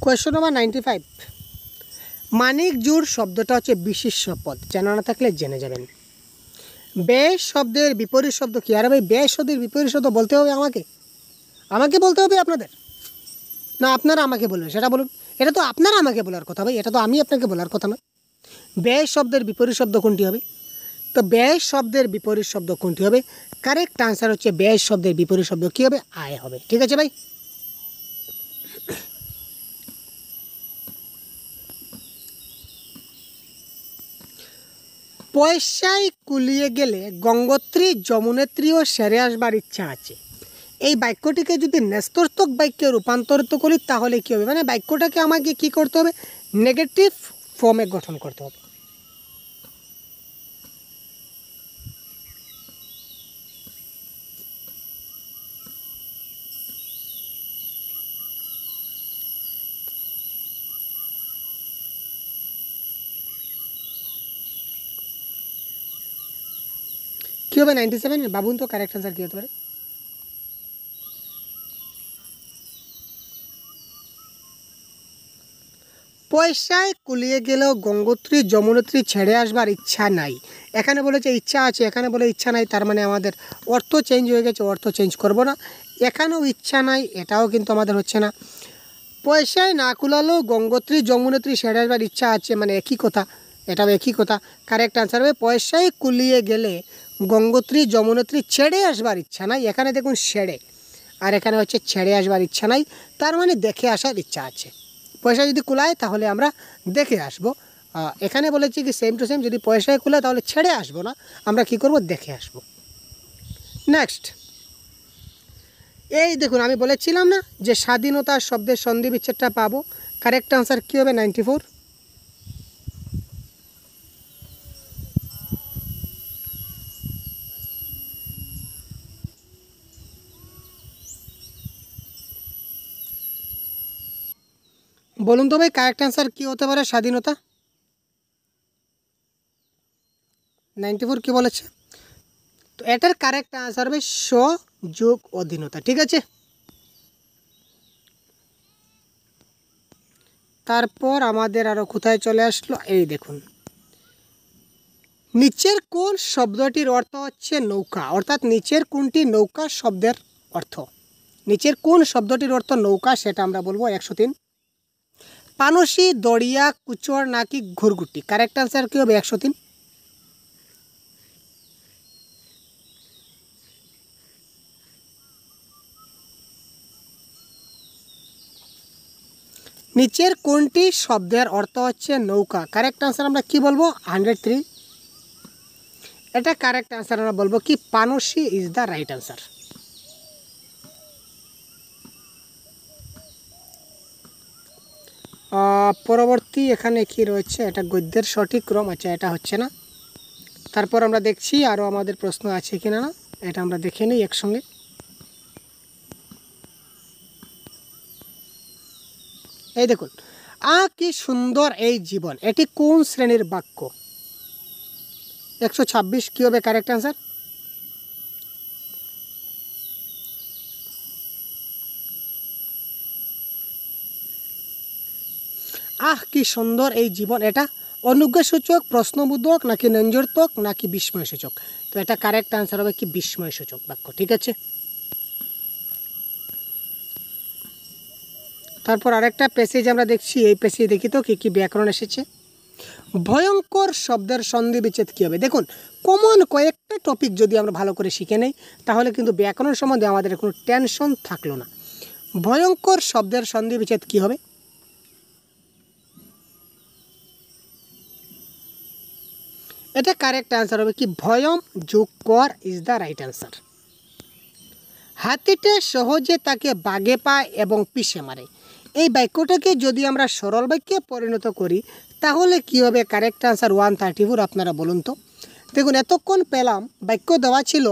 Question number 95। মানিকজোড় শব্দটা হচ্ছে বিশেষ্য পদ, জানা না থাকলে জেনে যাবেন। বেশ শব্দের বিপরীত শব্দ কি? আরে ভাই বেশ শব্দের বিপরীত শব্দ বলতে হবে আমাকে বলতে হবে আপনাদের, না আপনারা আমাকে বলবেন? সেটা বলুন। এটা তো আপনারা আমাকে বলার কথা ভাই, এটা তো আমি আপনাকে বলার কথা না। বেশ শব্দের বিপরীত শব্দ কোনটি হবে? তো বেশ শব্দের বিপরীত শব্দ কোনটি হবে? কারেক্ট আনসার হচ্ছে বেশ শব্দের বিপরীত শব্দ কী হবে? আয় হবে, ঠিক আছে ভাই। পয়সায় কুলিয়ে গেলে গঙ্গোত্রী যমুনেত্রীও সেরে আসবার ইচ্ছা আছে। এই বাক্যটিকে যদি ন্যস্তর্থক বাক্যে রূপান্তরিত করি তাহলে কী হবে? মানে বাক্যটাকে আমাকে কী করতে হবে? নেগেটিভ ফর্মে গঠন করতে হবে। কী হবে 97? ভাবুন তো কারেক্ট আনসার কী হতে পারে? পয়সায় কুলিয়ে গেলেও গঙ্গোত্রী যমুনেত্রী ছেড়ে আসবার ইচ্ছা নাই। এখানে বলেছে ইচ্ছা আছে, এখানে বলে ইচ্ছা নাই, তার মানে আমাদের অর্থ চেঞ্জ হয়ে গেছে, অর্থ চেঞ্জ করব না। এখানেও ইচ্ছা নাই, এটাও কিন্তু আমাদের হচ্ছে না। পয়সায় না কুলালেও গঙ্গোত্রী যমুনেত্রী ছেড়ে আসবার ইচ্ছা আছে, মানে একই কথা, এটাও একই কথা। কারেক্ট আনসার হবে পয়সায় কুলিয়ে গেলে গঙ্গোত্রী যমুনেত্রী ছেড়ে আসবার ইচ্ছা নাই। এখানে দেখুন ছেড়ে, আর এখানে হচ্ছে ছেড়ে আসবার ইচ্ছা নাই, তার মানে দেখে আসার ইচ্ছা আছে। পয়সা যদি কুলায় তাহলে আমরা দেখে আসব। এখানে বলেছি কি সেম টু সেম, যদি পয়সায় কুলায় তাহলে ছেড়ে আসবো না, আমরা কি করব? দেখে আসব। নেক্সট, এই দেখুন আমি বলেছিলাম না যে স্বাধীনতা শব্দের সন্ধি বিচ্ছেদটা পাবো। কারেক্ট আনসার কী হবে? 94। বলুন তো ভাই কারেক্ট আনসার কী হতে পারে? স্বাধীনতা 94 কী বলেছে? তো এটার কারেক্ট আনসার হবে যোগ অধীনতা। ঠিক আছে, তারপর আমাদের আরও কোথায় চলে আসলো, এই দেখুন, নিচের কোন শব্দটির অর্থ হচ্ছে নৌকা, অর্থাৎ নিচের কোনটি নৌকা শব্দের অর্থ, নিচের কোন শব্দটির অর্থ নৌকা সেটা আমরা বলবো 103। পানসি, দড়িয়া, কুচর নাকি ঘুরগুটি, কারেক্ট আনসার কী হবে 103। নিচের কোনটি শব্দের অর্থ হচ্ছে নৌকা, কারেক্ট আনসার আমরা কি বলবো 103। এটা কারেক্ট আনসার আমরা বলবো কি পানসি ইজ দ্য রাইট আনসার। পরবর্তী এখানে কি রয়েছে, এটা গদ্যের সঠিক ক্রম, আচ্ছা এটা হচ্ছে না। তারপর আমরা দেখছি আরও আমাদের প্রশ্ন আছে কিনা, না এটা আমরা দেখে নিই একসঙ্গে। এই দেখুন, কি সুন্দর এই জীবন, এটি কোন শ্রেণীর বাক্য, 126 কী হবে কারেক্ট আনসার। কি সুন্দর এই জীবন, এটা অনুজ্ঞাসূচক, প্রশ্নবোধক নাকি নঞ্জর্তক নাকি বিস্ময়সূচক, তো এটা কারেক্ট আনসার হবে কি বিস্ময়সূচক বাক্য। ঠিক আছে, তারপর আরেকটা প্যাসেজ আমরা দেখছি, এই প্যাসেজ দেখি তো কী কী ব্যাকরণ এসেছে। ভয়ঙ্কর শব্দের সন্ধি বিচ্ছেদ কী হবে, দেখুন কমন কয়েকটা টপিক যদি আমরা ভালো করে শিখে নেই তাহলে কিন্তু ব্যাকরণ সম্বন্ধে আমাদের কোনো টেনশন থাকলো না। ভয়ঙ্কর শব্দের সন্ধি বিচ্ছেদ কী হবে, এটা কারেক্ট আনসার হবে কি ভয়ম যোগ কর ইজ দ্য রাইট আনসার। হাতিটা সহজে তাকে বাগে পায় এবং পিষে মারে, এই বাক্যটাকে যদি আমরা সরল বাক্যে পরিণত করি তাহলে কি হবে কারেক্ট আনসার 134। আপনারা বলুন তো, দেখুন এতক্ষণ পেলাম বাক্য দেওয়া ছিল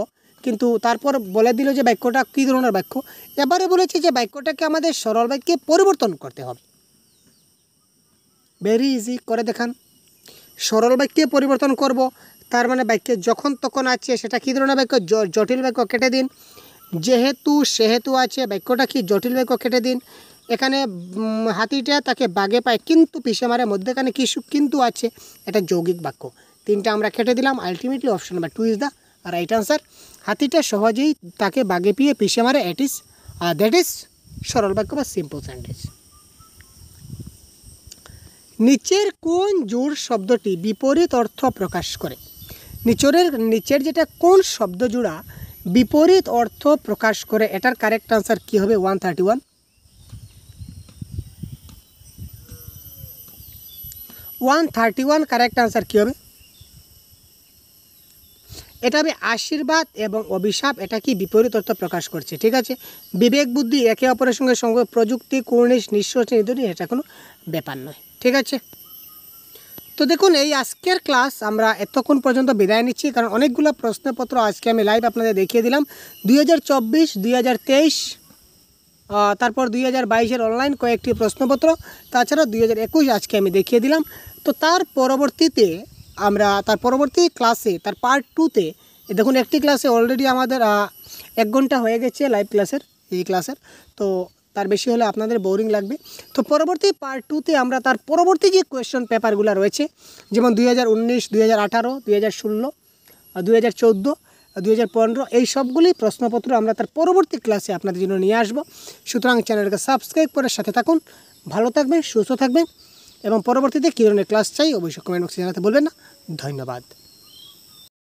কিন্তু তারপর বলে দিল যে বাক্যটা কী ধরনের বাক্য, এবারে বলেছে যে বাক্যটাকে আমাদের সরল বাক্যে পরিবর্তন করতে হবে। ভেরি ইজি, করে দেখান। সরল বাক্যে পরিবর্তন করব, তার মানে বাক্যে যখন তখন আছে সেটা কী ধরনের বাক্য, জটিল বাক্য কেটে দিন। যেহেতু সেহেতু আছে, বাক্যটা কি জটিল বাক্য কেটে দিন। এখানে হাতিটা তাকে বাগে পায় কিন্তু পিষে মারে, মধ্যেখানে কি কিন্তু আছে, এটা যৌগিক বাক্য। তিনটা আমরা কেটে দিলাম, ultimately option number 2 is the right answer. হাতিটা সহজেই তাকে বাগে পিয়ে পিষে মারে, দ্যাট ইজ সরল বাক্য বা সিম্পল সেন্টেন্স। নিচের কোন জোড় শব্দটি বিপরীত অর্থ প্রকাশ করে, নিচের যেটা কোন শব্দ জোড়া বিপরীত অর্থ প্রকাশ করে, এটার কারেক্ট আনসার কী হবে 131। 131 কারেক্ট আনসার কী হবে, এটা হবে আশীর্বাদ এবং অভিশাপ, এটা কি বিপরীত অর্থ প্রকাশ করছে। ঠিক আছে, বিবেক বুদ্ধি একে অপরের সঙ্গে প্রযুক্তি কুর্নিশ নিঃশ্বাস নিধনি, এটা কোনো ব্যাপার নয়। ঠিক আছে, তো দেখুন এই আজকের ক্লাস আমরা এতক্ষণ পর্যন্ত বিদায় নিচ্ছি, কারণ অনেকগুলো প্রশ্নপত্র আজকে আমি লাইভ আপনাদের দেখিয়ে দিলাম। 2024, 2023, তারপর 2022-এর অনলাইন কয়েকটি প্রশ্নপত্র, তাছাড়া 2021 আজকে আমি দেখিয়ে দিলাম। তো তার পরবর্তী ক্লাসে তার পার্ট 2-তে দেখুন একটি ক্লাসে অলরেডি আমাদের 1 ঘন্টা হয়ে গেছে লাইভ ক্লাসের, এই ক্লাসের, তো তার বেশি হলে আপনাদের বোরিং লাগবে। তো পরবর্তী পার্ট 2-তে আমরা তার পরবর্তী যে কোয়েশ্চন পেপারগুলো রয়েছে, যেমন 2019, 2018, 2016, 2014, 2015, এই সবগুলি প্রশ্নপত্র আমরা তার পরবর্তী ক্লাসে আপনাদের জন্য নিয়ে আসব। সুতরাং চ্যানেলকে সাবস্ক্রাইব করে সাথে থাকুন, ভালো থাকবেন, সুস্থ থাকবেন, এবং পরবর্তীতে কী ধরনের ক্লাস চাই অবশ্যই কমেন্ট বক্সে জানাতে বলবেন না। ধন্যবাদ।